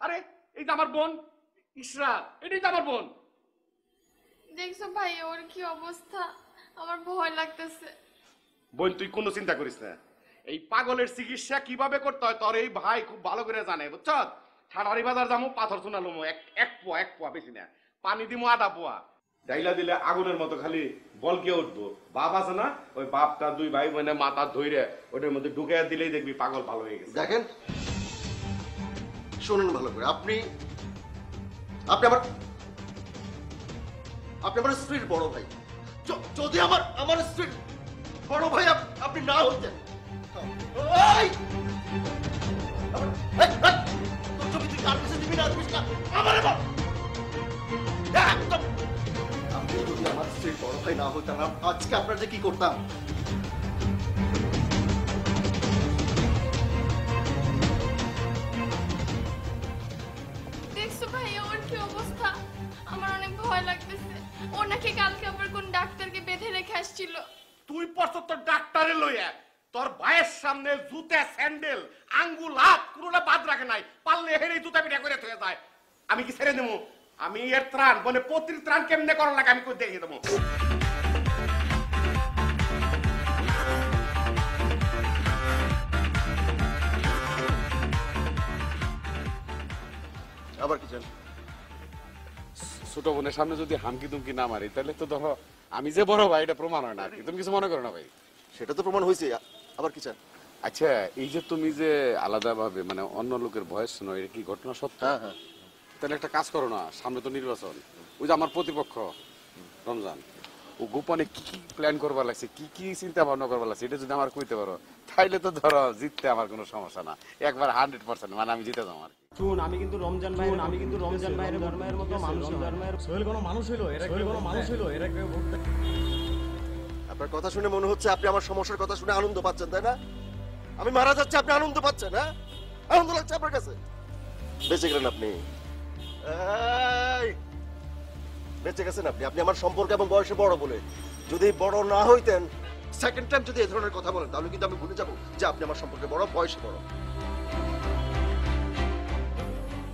আরে এই যে আমার বোন ইশরাত, এটাই তো আমার বোন। দেখছো ভাই ওর কি অবস্থা, আমার ভয় লাগতেছে। বোন তুই কোনো চিন্তা করিস না, এই পাগলের চিকিৎসা কিভাবে করতে হয় তোর এই ভাই খুব ভালো করে জানে, বুঝছ? ঠাড়ারি বাজার যাবো, পাথর চুনা লমো, এক পোয়া বেশি না, পানি দিমো আধা পোয়া, ডাইলা দিলে আগুনের মতো খালি বলকে উঠবো। বাপ আছে না, ওই বাপটা দুই ভাই বোনে মাথা ধইরে ওটার মধ্যে ঢুকে দিলেই দেখবি পাগল ভালো হয়ে গেছে। দেখেন শুনুন ভালো করে, আপনি আমার স্ত্রীর বড় ভাই। যদি আমার স্ত্রীর বড় ভাই আপনি না হইতেন, এই! তোর ছবি তুই কার কাছে দিবি না দিবি না আমারে বল। একদম। আপনি যদি আমার স্ত্রীর বড় ভাই না হইতেন আজকে আপনার যে কি করতাম। দেখছো ভাইয়া ওর কি অবস্থা? আমার অনেক ভয় লাগতেছে। ও নাকি কালকে আবার কোন ডাক্তারকে বেঁধে রেখে আসছিল। তুই পড়ছ তোর ডাক্তারে লইয়া তোর ভাইয়ের সামনে জুতা স্যান্ডেল আঙ্গুল হাত কোনোটা বাদ রাখে নাই, পারলে হেরে জুতা পিঠা করে থয়ে যায়। আমি কি ছেড়ে দেবো? আমি এর ত্রাণ মানে পত্রির ত্রাণ কেমনে করার লাগে আমি করে দেখিয়ে দেবো। আবার কি জান? ছোট বোনের সামনে যদি হামকি তুমকি না মারি তাহলে তো ধরো আমি যে বড় ভাই এটা প্রমাণ হয় না আর কি। তুমি কিছু মনে করো না ভাই? সেটা তো প্রমাণ হয়েছে, আবার কি চান? আচ্ছা এই যে তুমি যে আলাদা ভাবে মানে অন্য লোকের ভয়েস শোনো, এটা কি ঘটনা সত্য? হ্যাঁ হ্যাঁ। তাহলে একটা কাজ করো না, সামনে তো নির্বাচন, ওই যে আমার প্রতিপক্ষ রমজান, ও গোপনে কি কি প্ল্যান করবার লাগছে, কি কি চিন্তা ভাবনা করবার লাগছে, এটা যদি আমার কইতে পারো তাইলে তো ধরো জিততে আমার কোনো সমস্যা না, একবার 100% মানে আমি জিতে যাবো আর কি। শুন, আমি কিন্তু রমজান ভাইয়ের ধর্মের মতো মানুষ, সোহেল কোনো মানুষ হইলো, এরা কি কোনো মানুষ হইলো, এরা কেউ ভোট দেয়? আপনার কথা শুনে মনে হচ্ছে আপনি আমার সমস্যার কথা শুনে আনন্দ পাচ্ছেন, তাই না? আমি মারা যাচ্ছি, আপনি আনন্দ পাচ্ছেন? হ্যাঁ, আনন্দ লাগছে আপনার কাছে? বেঁচে গেলেন আপনি। এই, বেঁচে গেছেন আপনি। আপনি আমার সম্পর্কে এবং বয়সে বড় বলে, যদি বড় না হইতেন, সেকেন্ড টাইম যদি এই ধরনের কথা বলেন, তাহলে কিন্তু আমি ভুলে যাবো যে আপনি আমার সম্পর্কে বড়, বয়সে বড়।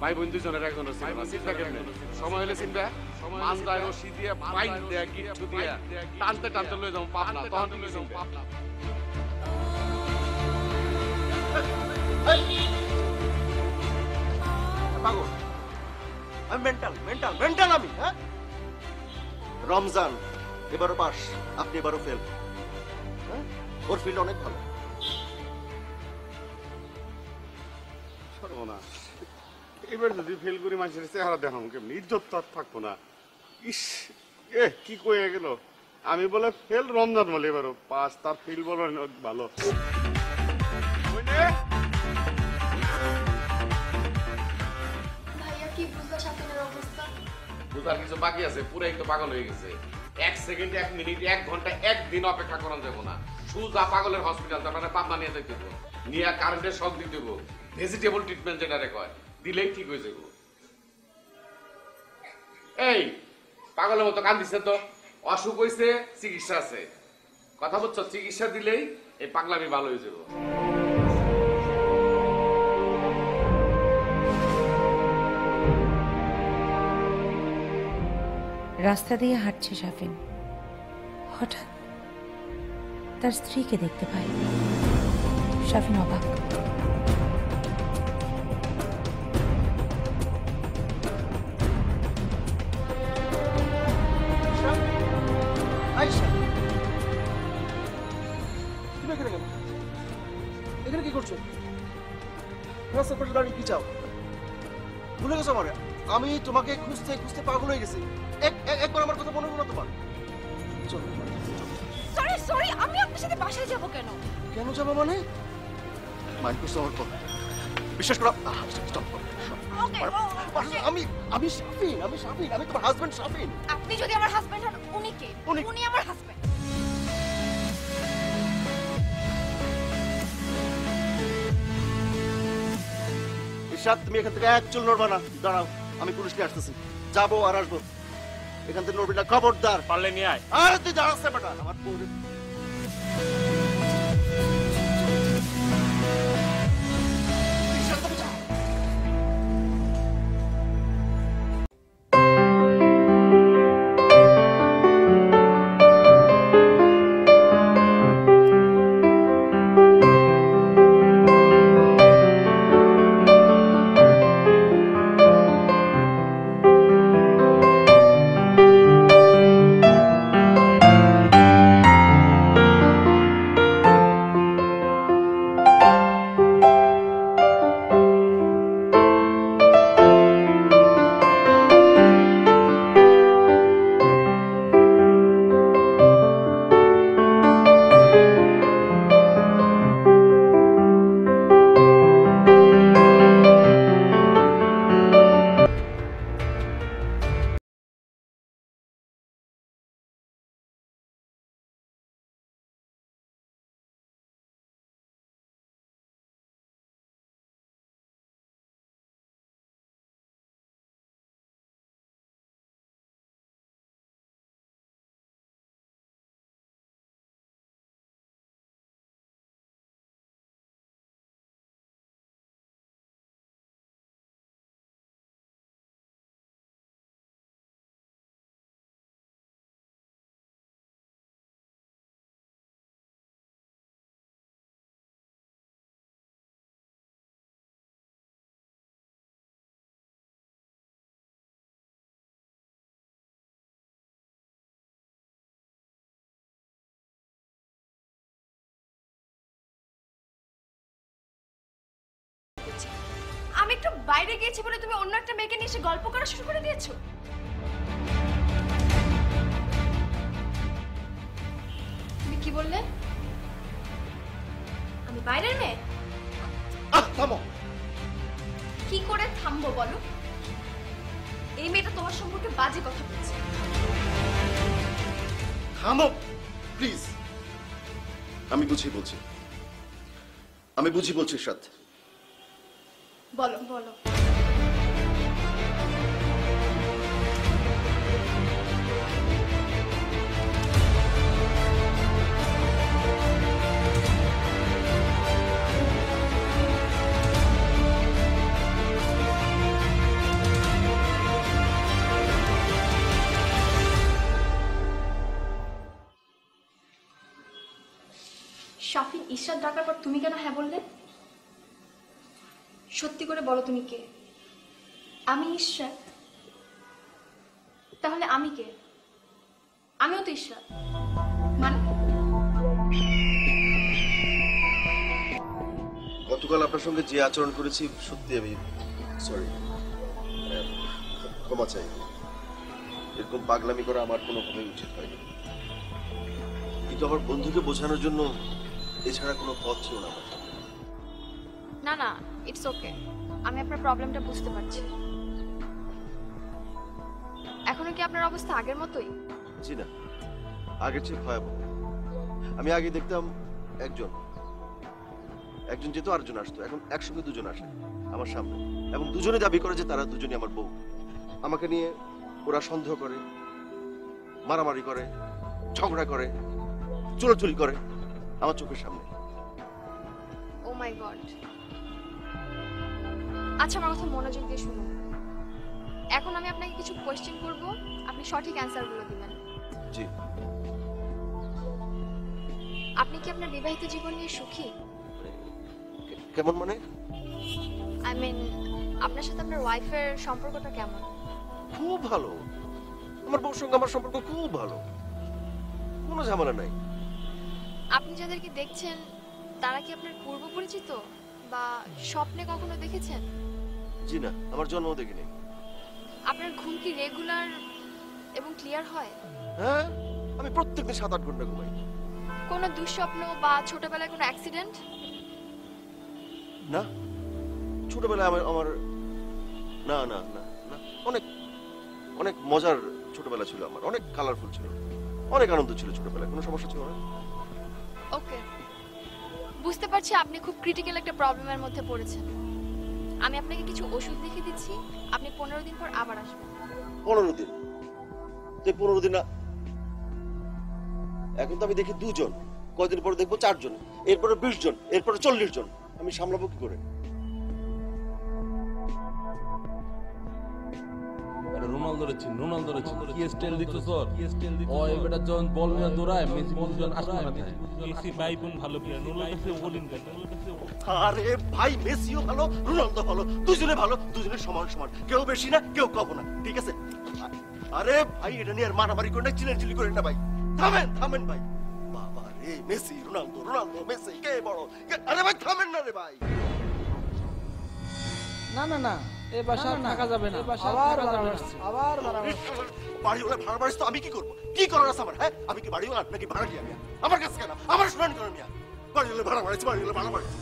ভাই বোন দুজনের একজন সময় হলে চিনবে, মানদায় রশি দিয়ে বাইক দিয়ে গিট্টু দিয়ে টানতে টানতে লয়ে যাবো পাবনা, তখন তুমি চিনবে। পাগল আমি, মেন্টাল আমি। হ্যাঁ, রমজান এবারও পাস, আপনি এবারও ফেল। হ্যাঁ, ওর ফিল্ড অনেক ভালো। সর্বনাশ, এবার যদি ফেল করি মানুষের চেহারা দেখাবো কেমনি, ইজ্জত তো আর থাকবো না। ইস, কি কয়ে গেল, আমি বলে ফেল, রমজান বলে এবারও পাস, তার ফিল বলো ভালো। ভাইয়া কি বুঝলা শাকিনের অবস্থা? বুঝার কিছু বাকি আছে, পুরাই তো পাগল হয়ে গেছে। 1 সেকেন্ড, 1 মিনিট, 1 ঘন্টা, 1 দিন অপেক্ষা করা যাবো না। সুজা পাগলের হসপিটাল, তার মানে পাবনা নিয়ে যেতে দেবো, নিয়ে কারেন্টের শক দিতে দেবো, ভেজিটেবল ট্রিটমেন্ট যেটা রেখে দিলেই ঠিক হয়ে যাবো। এই পাগলের মতো কান দিচ্ছে তো, অসুখ হয়েছে, চিকিৎসা আছে, কথা বলছো, চিকিৎসা দিলেই এই পাগলামি ভালো হয়ে যাবো। রাস্তা দিয়ে হাঁটছে শাফিন, হঠাৎ তার স্ত্রীকে দেখতে পায়। শাফিন অবাক। আয়েশা, তুমি এখানে কেন? এখানে কি করছো? রাস্তার পাশে দাঁড়িয়ে কি চাও? ভুলে গেছো আমারে? আমি তোমাকে খুঁজতে খুঁজতে পাগল হয়ে গেছি। একবার আমার কথা মনে হলো না তোমার? চলো। সরি, আমি আপনার সাথে বাসায় যাব কেন? কেন যাবো মানে? মাইন্ড করছো আমার কথা? বিশ্বাস করো, আমি শাফিন, আমি তোমার হাজবেন্ড শাফিন। আপনি যদি আমার হাজবেন্ড হন, উনি কে? উনি আমার হাজবেন্ড। ইশাত, তুমি এখান থেকে এক চুল নড়বা না। দাঁড়াও, আমি পুলিশ নিয়ে আসতেছি। যাবো আর আসবো, এখান থেকে নড়বি না, খবরদার। পারলে নিয়ে আয়। আরে তুই দাঁড়াচ্ছে বেটা, আমার বাইরে গিয়েছি বলে তুমি অন্য একটা মেয়েকে নিয়ে এসে গল্প করা শুরু করে দিয়েছো? তুমি কি বললে? আমি বাইরের মেয়ে? থামো। কি করে থামবো বলো? এই মেয়েটা তোমার সম্পর্কে বাজে কথা বলছে। থামো প্লিজ। আমি বুঝি বলছি, আমি বুঝি বলছি ইরশাদ। বলো বলো। শাফিন ইরশাদ ডাকার পর তুমি কেন হ্যাঁ বললে? সত্যি করে বলো তুমি কে? আমি ইরশাদ? তাহলে আমি কে? আমিও তো ইরশাদ। মানে গতকাল আপনার সঙ্গে যে আচরণ করেছি সত্যি আমি সরি, ক্ষমা চাই। এরকম পাগলামি করা আমার কোনোভাবেই উচিত হয়নি, কিন্তু আমার বন্ধুকে বোঝানোর জন্য এছাড়া কোনো পথ ছিল না আমার সামনে। না না, ইটস ওকে। আমি আপনার প্রবলেমটা বুঝতে পারছি। এখনো কি আপনার অবস্থা আগের মতোই? জি না, আগের চেয়ে ভয়াবহ। আমি আগে দেখতাম একজন যেত আরেকজন আসতো, এখন একসঙ্গে দুজন আসে আমার সামনে, এবং দুজনে দাবি করে যে তারা দুজনই আমার বউ। আমাকে নিয়ে ওরা সন্দেহ করে, মারামারি করে, ঝগড়া করে, চুলোচুলি করে আমার চোখের সামনে। ও মাই গড। আচ্ছা, আমার কথা মনোযোগ দিয়ে শুনুন। এখন আমি আপনাকে কিছু কোয়েশ্চেন করব, আপনি সঠিক অ্যান্সারগুলো দিবেন। জি। আপনি কি আপনার বিবাহিত জীবন নিয়ে সুখী? কেমন মানে? আই মিন, আপনার সাথে আপনার ওয়াইফের সম্পর্কটা কেমন? খুব ভালো। আমার বউর সঙ্গে আমার সম্পর্ক খুব ভালো, কোনো ঝামেলা নাই। আপনি যাদেরকে দেখছেন তারা কি আপনার পূর্ব পরিচিত বা স্বপ্নে কখনো দেখেছেন? জি না, আমার জন্মও দেখিনি। আপনার ঘুম কি রেগুলার এবং ক্লিয়ার হয়? হ্যাঁ, আমি প্রত্যেকদিন 7-8 ঘন্টা ঘুমাই। কোনো দুঃস্বপ্ন বা ছোটবেলায় কোনো অ্যাক্সিডেন্ট? না, ছোটবেলায় আমার না না না না, অনেক অনেক মজার ছোটবেলা ছিল আমার, অনেক কালারফুল ছিল, অনেক আনন্দ ছিল ছোটবেলায়, কোনো সমস্যা ছিল না। ওকে, বুঝতে পারছি আপনি খুব ক্রিটিক্যাল একটা প্রবলেমের মধ্যে পড়েছেন। আমি আপনাকে কিছু ওষুধ লিখে দিচ্ছি, আপনি 15 দিন পর আবার আসবেন। 15 দিন? তো 15 দিন না, এখন তো আমি দেখি 2 জন, কয়দিন পরে দেখবো 4 জন, এরপরে 20 জন, এরপরে 40 জন। আমি সামলাবো কি করে? রোনালদোর কি স্টাইল দেখছো স্যার? ও এবারে যখন বল নিয়ে দৌড়ায়, মেসি পজিশন আসে না থাকে। মেসি বাইবন ভালো প্লেয়ার, রোনালদো বলিং দেন। আরে ভাই, মেসিও ভালো, রোনালদো ভালো, দুজনে ভালো, দুজনে সমান সমান, কেউ বেশি না কেউ কম না, ঠিক আছে? আরে ভাই, এটা নিয়ে আর মারামারি করে না, চিল্লাচিল্লি করেন না ভাই। থামেন থামেন ভাই। বাবা রে, মেসি রোনালদো, রোনালদো মেসি, কে বড়? আরে ভাই থামেন না রে ভাই। না না না, এই বাসা থাকা যাবে না। আবার বাড়িওয়ালা ভাড়া বাড়িস তো আমি কি করবো? কি করার আছে আমার? হ্যাঁ, আমি কি বাড়িওয়ালা নাকি ভাড়া দিয়ে? আমার কাছে কেন? আমার শুনানি করেন মিয়া। বাড়িওয়ালা ভাড়া বাড়িছে, বাড়িওয়ালা ভাড়া বাড়িছে।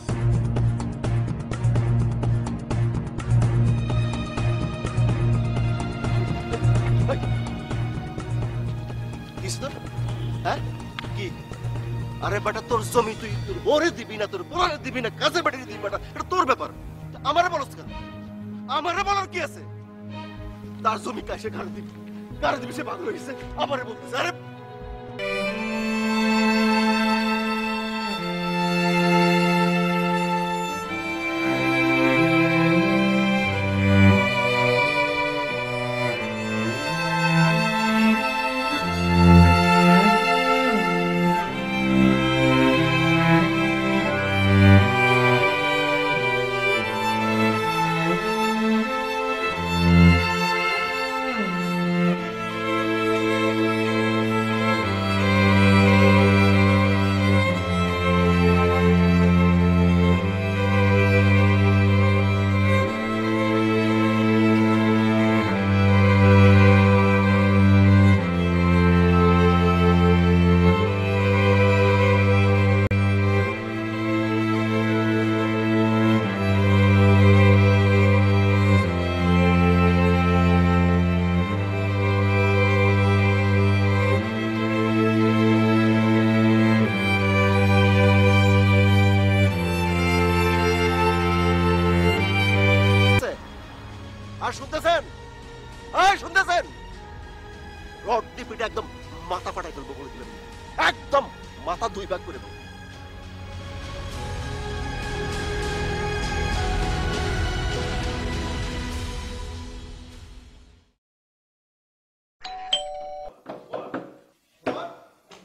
হ্যাঁ কি? আরে বেটা, তোর জমি তুই তোর ওরে দিবি না, তোর বোরারে দিবি না, কাজের বেটাকে দিবি, বেটা এটা তোর ব্যাপার। আমারে বলস কেন? আমারে বলার কি আছে? তার জমি কাছে গাড়ি দিবি, গাড়ি দিবি, সে পাগল হয়েছে, আমারে বলতেছে। আরে আর শুনতেছেন? এই শুনতেছেন? রড দিয়ে পিঠে একদম মাথা ফাটাই ফেলবো বলে দিলাম, একদম মাথা 2 ভাগ করে দেবো।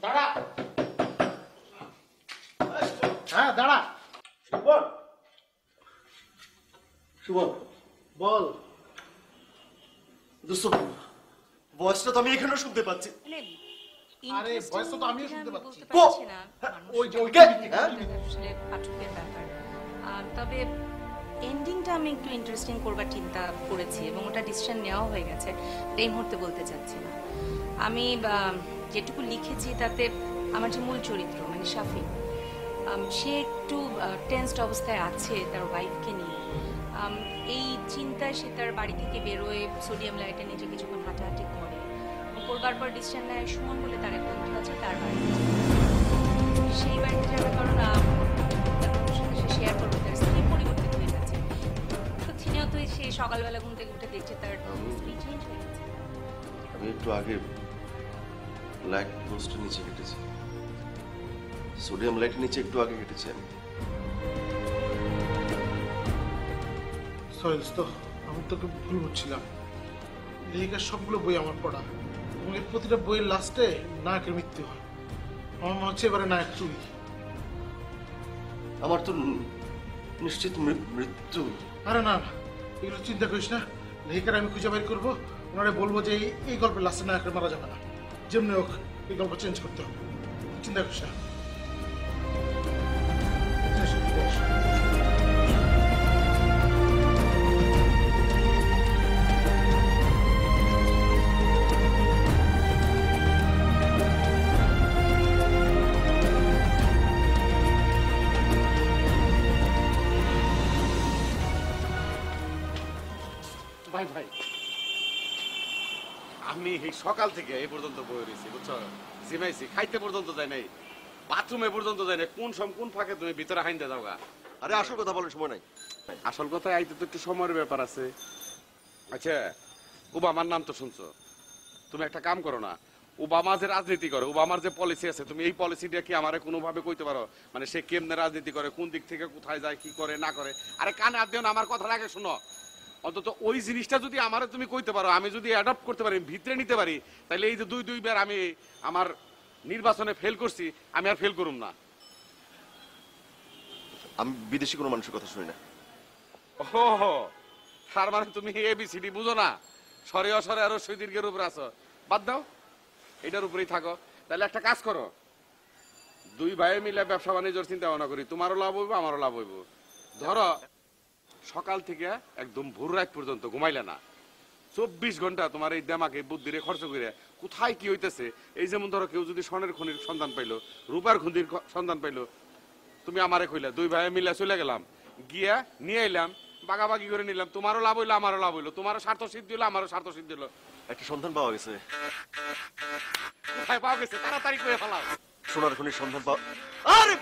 দাঁড়া। হ্যাঁ দাঁড়া। সুমন বল। দোস্ত ভয়েসটা তো আমি এখানেও শুনতে পাচ্ছি। আরে ভয়েসটা তো আমিও শুনতে পাচ্ছি। ওই যে ওইটা আসলে পাঠকের ব্যাপার। তবে এন্ডিংটা আমি একটু ইন্টারেস্টিং করবার চিন্তা করেছি এবং ওটা ডিসিশন নেওয়া হয়ে গেছে, এই মুহূর্তে বলতে চাচ্ছি না। আমি যেটুকু লিখেছি তাতে আমার যে মূল চরিত্র মানে শাফিন, সে একটু টেন্সড অবস্থায় আছে তার ওয়াইফকে নিয়ে। এই চিন্তায় সে তার বাড়ি থেকে বেরোয়, সোডিয়াম লাইটে নিচে কিছুক্ষণ হাঁটাহাঁটি করে, করবার পর ডিসিশন নেয় সুমন বলে তার এক বন্ধু আছে তার বাড়িতে যাবে। সেই বাড়িতে যাওয়ার কারণ সে শেয়ার করবে তার স্ত্রী পরিবর্তিত হয়ে গেছে। প্রতিনিয়ত সে সকালবেলা ঘুম থেকে উঠে দেখছে তার স্ত্রী চেঞ্জ হয়ে গেছে। আমি একটু আগে ব্ল্যাক পোস্টের নিচে কেটেছি, সোডিয়াম লাইটের নিচে একটু আগে কেটেছি আমি। সরি দোস্ত, আমি তোকে ভুল বুঝছিলাম। লেখিকার সবগুলো বই আমার পড়া এবং এর প্রতিটা বইয়ের লাস্টে নায়কের মৃত্যু হয়। আমার মনে হচ্ছে এবারে নায়ক তুই। আমার তো নিশ্চিত মৃত্যু। আরে না না, এগুলো চিন্তা করিস না। লেখিকার আমি খুঁজে বের করবো, ওনারে বলবো যে এই গল্পের লাস্টে নায়কের মারা যাবে না, যেমনি হোক এই গল্প চেঞ্জ করতে হবে। চিন্তা করিস না। ভাই ভাই আমি এই সকাল থেকে এই পর্যন্ত বই রয়েছি বুঝছো, জিমাইছি, খাইতে পর্যন্ত যাই নাই, বাথরুমে পর্যন্ত যাই নাই, কোন ফাঁকে তুমি ভিতরে হাইন্দে যাওগা। আরে আসল কথা বলার সময় নাই। আসল কথা আইতে তো একটু সময়ের ব্যাপার আছে। আচ্ছা ওবামার নাম তো শুনছো, তুমি একটা কাম করো না, ওবামা যে রাজনীতি করে, ওবামার যে পলিসি আছে, তুমি এই পলিসিটা কি আমারে কোনোভাবে কইতে পারো? মানে সে কেমনে রাজনীতি করে, কোন দিক থেকে কোথায় যায়, কি করে না করে। আরে কানে হাত দিও না, আমার কথা আগে শোনো। অন্তত ওই জিনিসটা যদি আমারে তুমি কইতে পারো, আমি যদি অ্যাডপ্ট করতে পারি, ভিতরে নিতে পারি, তাহলে এই যে দুইবার আমি আমার নির্বাচনে ফেল করছি, আমি আর ফেল করুম না। আমি বিদেশি কোনো মানুষের কথা শুনি না। ও তার মানে তুমি এবিসিডি বুঝো না, সরে অসরে আরো দীর্ঘের উপরে আছো। বাদ দাও, এটার উপরেই থাকো। তাহলে একটা কাজ করো, দুই ভাই মিলে ব্যবসা বাণিজ্যের চিন্তা ভাবনা করি, তোমারও লাভ হইব আমারও লাভ হইব। ধরো সকাল থেকে একদম ভোর রাত পর্যন্ত ঘুমাইলে না, 24 ঘন্টা তোমার এই দেমাকে বুদ্ধিরে খরচ করে কোথায় কি হইতেছে। এই যেমন ধরো কেউ যদি স্বর্ণের খনির সন্ধান পাইলো, রূপার খনির সন্ধান পাইলো, তুমি আমারে কইলা, দুই ভাই মিলে চলে গেলাম, গিয়া নিয়ে এলাম, বাগাবাগি করে নিলাম, তোমারও লাভ হইলো আমারও লাভ হইলো, তোমারও স্বার্থ সিদ্ধি হলো আমারও স্বার্থ সিদ্ধি হলো। একটা সন্ধান পাওয়া গেছে। কোথায় পাওয়া গেছে? তাড়াতাড়ি করে ফেলাও। সোনার খনির সন্ধান পাওয়া, আরে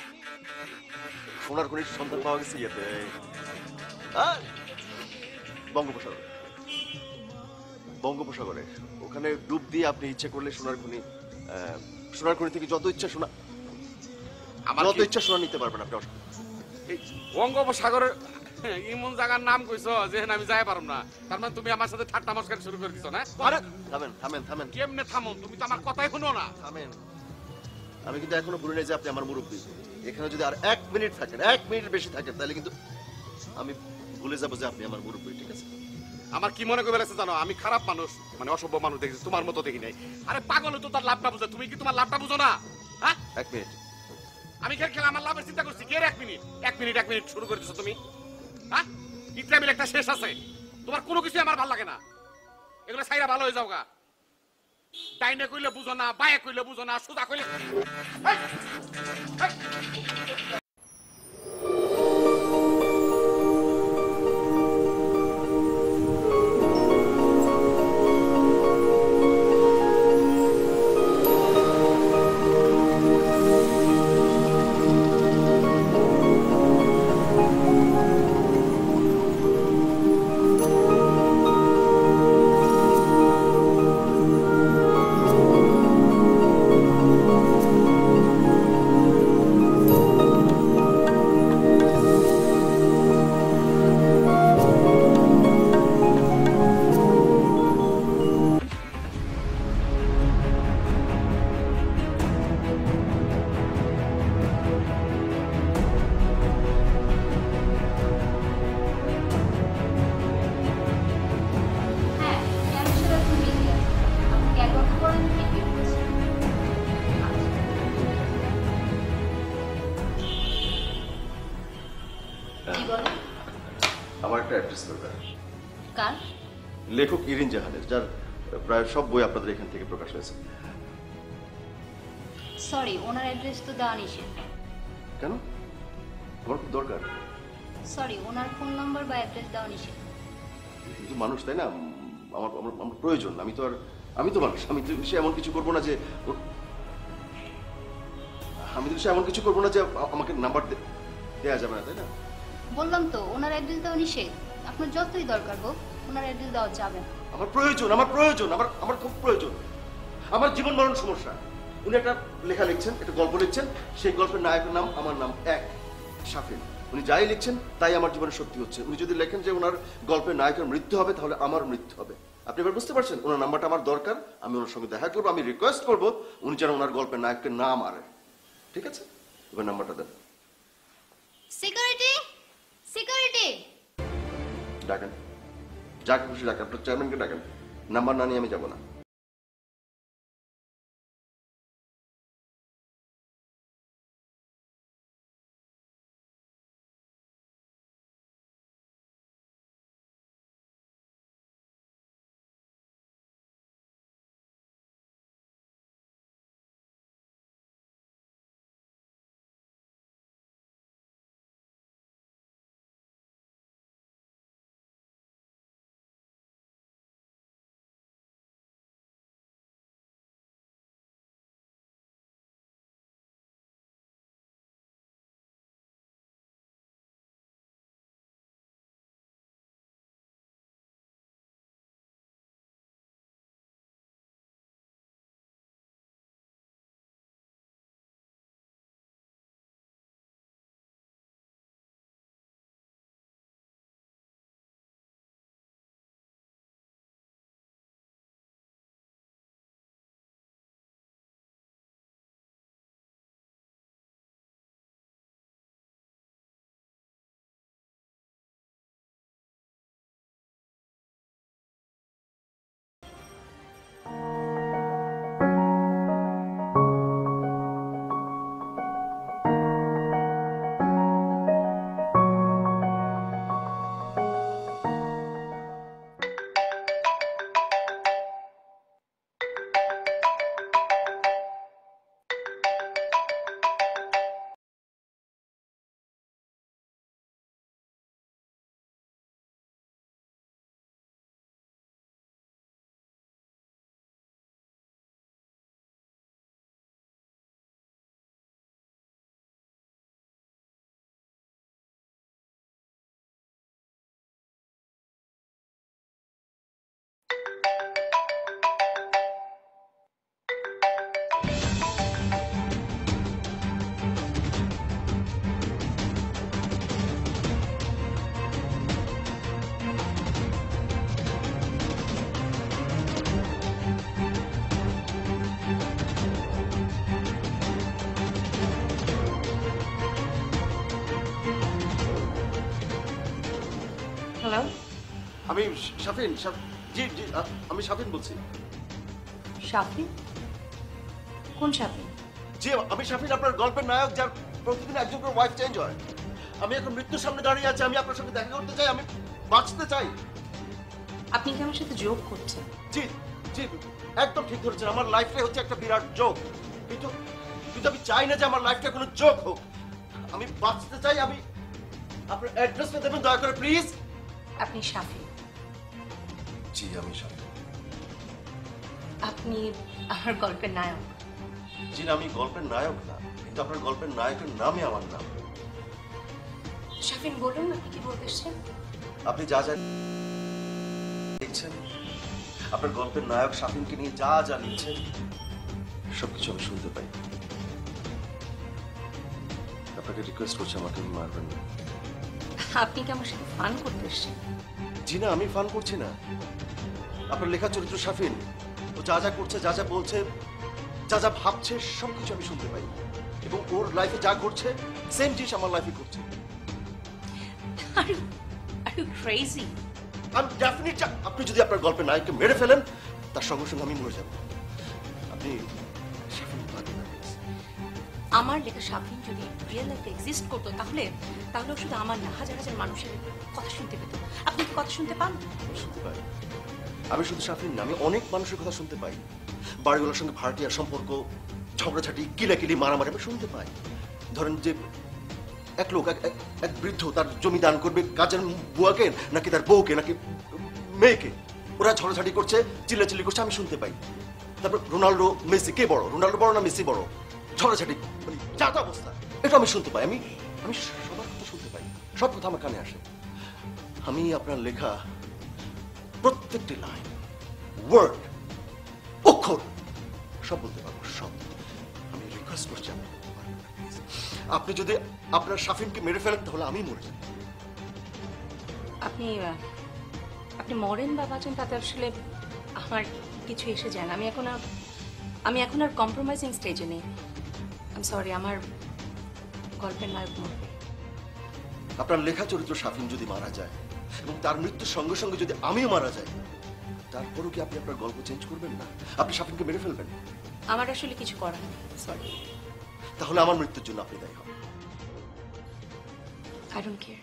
সোনার খনির সন্ধান পাওয়া গেছে ইয়েতে বঙ্গোপসাগরে। বঙ্গোপসাগরে ওখানে ডুব দিয়ে আপনি ইচ্ছা করলে সোনার খনি থেকে যত ইচ্ছা সোনা নিতে পারবেন আপনি। বঙ্গোপসাগরের এমন জায়গার নাম কইছো যেখানে আমি যাই পারব না, তার মানে তুমি আমার সাথে ঠাট্টা মস্করা শুরু করে দিছো না? আরে থামেন থামেন থামেন। কেমনে থামো? তুমি তো আমার কথাই শুনো না। থামেন, আমি কিন্তু এখনো ভুলে নাই যে আপনি আমার মুরব্বী। এখানে যদি আর 1 মিনিট থাকেন, 1 মিনিট বেশি থাকেন, তাহলে কিন্তু আমি ভুলে যাবো যে আপনি আমার মুরব্বী। ঠিক আছে? আমার কি মনে করে জানো, আমি খারাপ মানুষ, মানে অসভ্য মানুষ দেখেছি, তোমার মতো দেখি নাই। আরে পাগল তো তার লাভটা বুঝো, তুমি কি তোমার লাভটা বুঝো না? হ্যাঁ 1 মিনিট আমি খেলে আমার লাভের চিন্তা করছি। কে 1 মিনিট 1 মিনিট শুরু করে দিছো তুমি? হ্যাঁ ইত্রামিল একটা শেষ আছে, তোমার কোনো কিছু আমার ভালো লাগে না। এগুলো সাইরা ভালো হয়ে যাও গা। ডাইনে কইলে বুঝো না, বায়ে কইলে বুঝো না, সুদা কইলে আমার একটা অ্যাড্রেস দরকার। কার? লেখক ইরিন জাহানের, যার প্রায় সব বই আপনাদের এখান থেকে প্রকাশ হয়েছে। সরি, ওনার অ্যাড্রেস তো দেওয়া নিষেধ। কেন? আমার খুব দরকার। সরি, ওনার ফোন নাম্বার বা অ্যাড্রেস দেওয়া নিষেধ। কিন্তু মানুষ, তাই না? আমার আমার প্রয়োজন। আমি তো মানুষ। আমি তো সে এমন কিছু করবো না যে আমাকে নাম্বার দেওয়া যাবে না, তাই না? বললাম তো ওনার অ্যাড্রেস দেওয়া নিষেধ। আপনার যতই দরকার হোক ওনার অ্যাড্রেস দেওয়া যাবে না। আমার প্রয়োজন, আমার খুব প্রয়োজন। আমার জীবন মরণ সমস্যা। উনি একটা লেখা লিখছেন, একটা গল্প লিখছেন, সেই গল্পের নায়কের নাম আমার নাম এক, শাফিন। উনি যাই লিখছেন তাই আমার জীবনে সত্যি হচ্ছে। উনি যদি লেখেন যে ওনার গল্পের নায়কের মৃত্যু হবে, তাহলে আমার মৃত্যু হবে। আপনি এবার বুঝতে পারছেন? ওনার নাম্বারটা আমার দরকার। আমি ওনার সঙ্গে দেখা করবো, আমি রিকোয়েস্ট করবো উনি যেন ওনার গল্পের নায়ককে না মারে। ঠিক আছে? এবার নাম্বারটা দেন। Security, security. ডাকেন, যাকে খুশি ডাকেন, আপনার চেয়ারম্যানকে ডাকেন। নাম্বার না নিয়ে আমি যাবো না। হ্যালো, আমি শাফিন। জি জি, আমি শাফিন বলছি। শাফিন? কোন শাফিন? জি, আমি শাফিন, আপনার গল্পের নায়ক, যার প্রতিদিন একজন করে ওয়াইফ চেঞ্জ হয়। আমি এখন মৃত্যুর সামনে দাঁড়িয়ে আছি। আমি আপনার সঙ্গে দেখা করতে চাই, আমি বাঁচতে চাই। আপনি কি আমার সাথে জোক করছেন? জি জি, একদম ঠিক ধরেছেন। আমার লাইফটাই হচ্ছে একটা বিরাট জোক। কিন্তু আমি চাই না যে আমার লাইফটা কোনো জোক হোক। আমি বাঁচতে চাই। আমি আপনার অ্যাড্রেসটা দেবেন দয়া করে, প্লিজ। আপনি শাফিন? জি, আমি শাফিন। আপনি আমার গল্পের নায়ক? জি না, আমি গল্পের নায়ক না, কিন্তু আপনার গল্পের নায়কের নামই আমার নাম। শাফিন বলুন, আপনি কি বলতে এসেছেন? আপনি যা যা লিখছেন, আপনার গল্পের নায়ক শাফিনকে নিয়ে যা যা লিখছেন, সবকিছু আমি শুনতে পাই। আপনাকে রিকোয়েস্ট করছি, আমাকে মারবেন না। আপনি কি আমার সাথে ফান করতে এসেছেন? জি না, আমি ফান করছি না। আপনার লেখা চরিত্র শাফিন, ও যা যা করছে, যা যা বলছে, যা যা ভাবছে, সবকিছু আমি শুনতে পাই। এবং ওর লাইফে যা ঘটছে, সেম জিনিস আমার লাইফে ঘটছে। Are you crazy? আমি ডেফিনেটলি, আপনি যদি আপনার গল্পের নায়ককে মেরে ফেলেন, তার সঙ্গে সঙ্গে আমি মরে যাব। আপনি শাফিন, আমার লেখা শাফিন যদি রিয়েল লাইফে এক্সিস্ট করতো তাহলে তাহলে শুধু আমার না, হাজার হাজার মানুষের কথা শুনতে পেত। আপনি কি কথা শুনতে পান? শুনতে পাই। আমি শুধু শাফিন না, আমি অনেক মানুষের কথা শুনতে পাই। বাড়িগুলোর সঙ্গে ভাড়াটিয়ার সম্পর্ক, ঝগড়াঝাটি, কিলাকিলি, মারামারি আমি শুনতে পাই। ধরেন যে এক লোক এক বৃদ্ধ তার জমি দান করবে কাজের বুয়াকে নাকি তার বউকে নাকি মেয়েকে, ওরা ঝগড়াঝাটি করছে, চিল্লাচিল্লি করছে, আমি শুনতে পাই। তারপর রোনাল্ডো মেসি কে বড়, রোনাল্ডো বড় না মেসি বড়, ঝগড়াঝাটি মানে যা তা অবস্থা, এটা আমি শুনতে পাই। আমি সবার কথা শুনতে পাই, সব কথা আমার কানে আসে। আমি আপনার লেখা প্রত্যেকটি লাইন, ওয়ার্ড, অক্ষর সব বলতে পারবো, সব। আমি রিকোয়েস্ট করছি আপনি যদি আপনার শাফিনকে মেরে ফেলেন তাহলে আমি মরে যাব। আপনি আপনি মরেন বা বাঁচেন তাতে আসলে আমার কিছু এসে যায় না। আমি এখন আর কম্প্রোমাইজিং স্টেজে নেই। আই এম সরি, আমার গল্পের নায়ক মরবে। আপনার লেখা চরিত্র শাফিন যদি মারা যায় এবং তার মৃত্যুর সঙ্গে সঙ্গে যদি আমিও মারা যাই, তারপরও কি আপনি আপনার গল্প চেঞ্জ করবেন না? আপনি শাফিনকে মেরে ফেলবেন? আমার আসলে কিছু করার নেই, সরি। তাহলে আমার মৃত্যুর জন্য আপনি দায়ী হবেন। I don't care.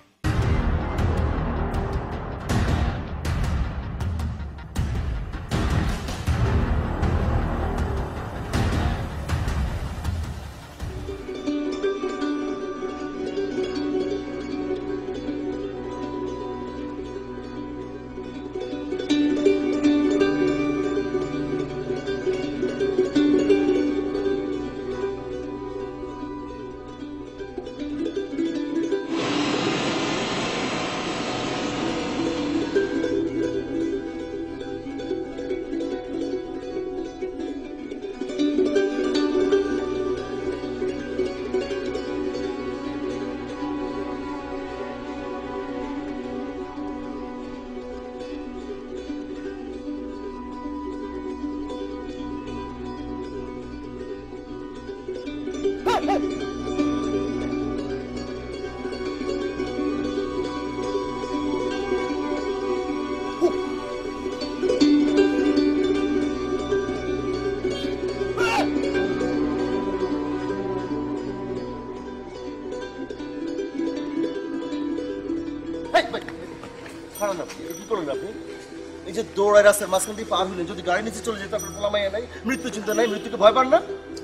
এই যে দৌড়ায় রাস্তার মাঝখান দিয়ে পার হলেন, যদি গাড়ি নিচে চলে যেত আপনার পোলামাইয়া নাই, মৃত্যু চিন্তা নাই, মৃত্যুকে ভয় পান না?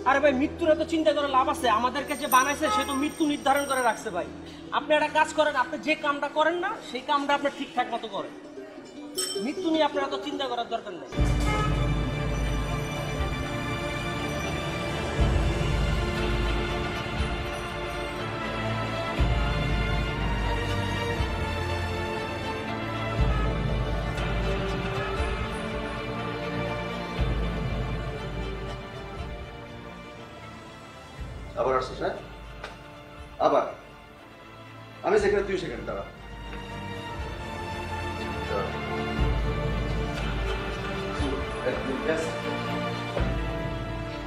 আরে ভাই, মৃত্যুর এত চিন্তা করে লাভ আছে? আমাদের কাছে বানাইছে সে তো মৃত্যু নির্ধারণ করে রাখছে ভাই। আপনি একটা কাজ করেন, আপনি যে কামটা করেন না সেই কামটা আপনি ঠিকঠাক মতো করেন। মৃত্যু নিয়ে আপনার এত চিন্তা করার দরকার নেই। আবার আসছিস? হ্যাঁ, আবার আমি সেখানে, তুই সেখানে দাঁড়া।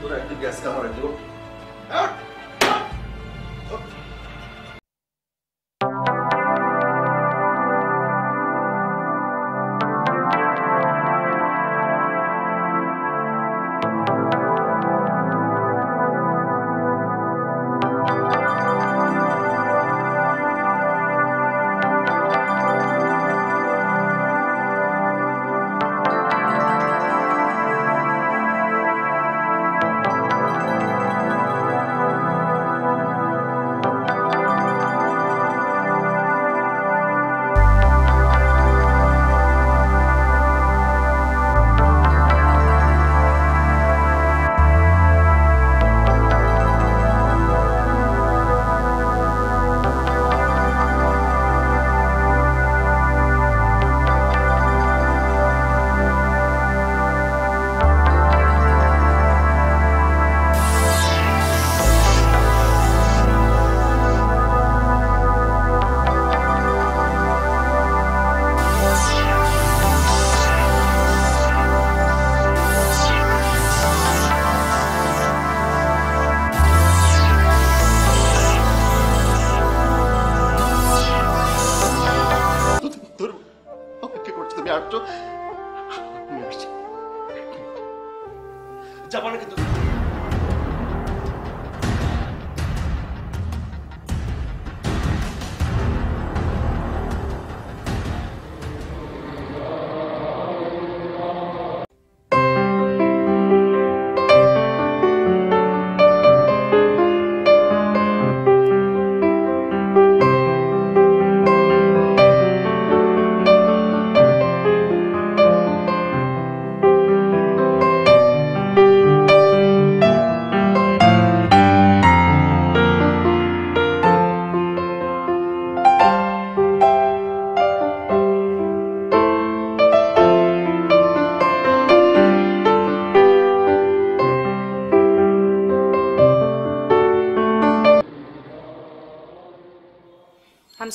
তোরা একটু গ্যাস কামারে দিব।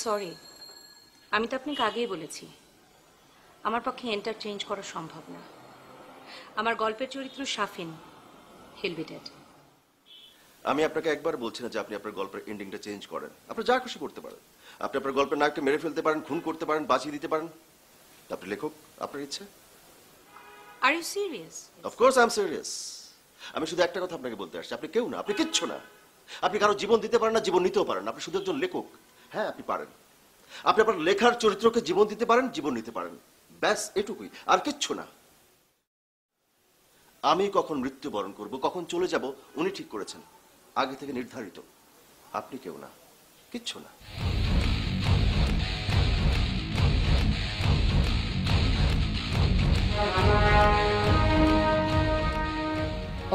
সরি, আমি তো আপনাকে আগেই বলেছি আমার পক্ষে চেঞ্জ করা সম্ভব না। আমার গল্পের চরিত্র শাফিন, হিল বি ডেড। আমি আপনাকে একবার বলছি না যে আপনি আপনার গল্পের এন্ডিংটা চেঞ্জ করেন। আপনি যা খুশি করতে পারেন। আপনি আপনার গল্পের নায়ককে মেরে ফেলতে পারেন, খুন করতে পারেন, বাঁচিয়ে দিতে পারেন। আপনি লেখক, আপনার ইচ্ছে। Are you serious? Of course I am serious. আমি শুধু একটা কথা আপনাকে বলতে আসছি, আপনি কেউ না, আপনি কিচ্ছু না। আপনি কারো জীবন দিতে পারেন না, জীবন নিতেও পারেন। আপনি শুধু একজন লেখক। হ্যাঁ, আপনি পারেন। আপনি আপনার লেখার চরিত্রকে জীবন দিতে পারেন, জীবন নিতে পারেন, ব্যাস এটুকুই, আর কিচ্ছু না। আমি কখন মৃত্যুবরণ করব, কখন চলে যাব, উনি ঠিক করেছেন, আগে থেকে নির্ধারিত। আপনি কেউ না, কিচ্ছু না।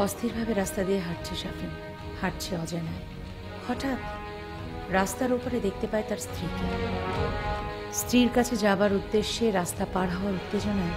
অস্থিরভাবে রাস্তা দিয়ে হাঁটছে শাফিন, হাঁটছে অজানায়। হঠাৎ রাস্তার উপরে দেখতে পায় তার স্ত্রীকে। স্ত্রীর কাছে যাবার উদ্দেশ্যে রাস্তা পার হওয়ার উত্তেজনায়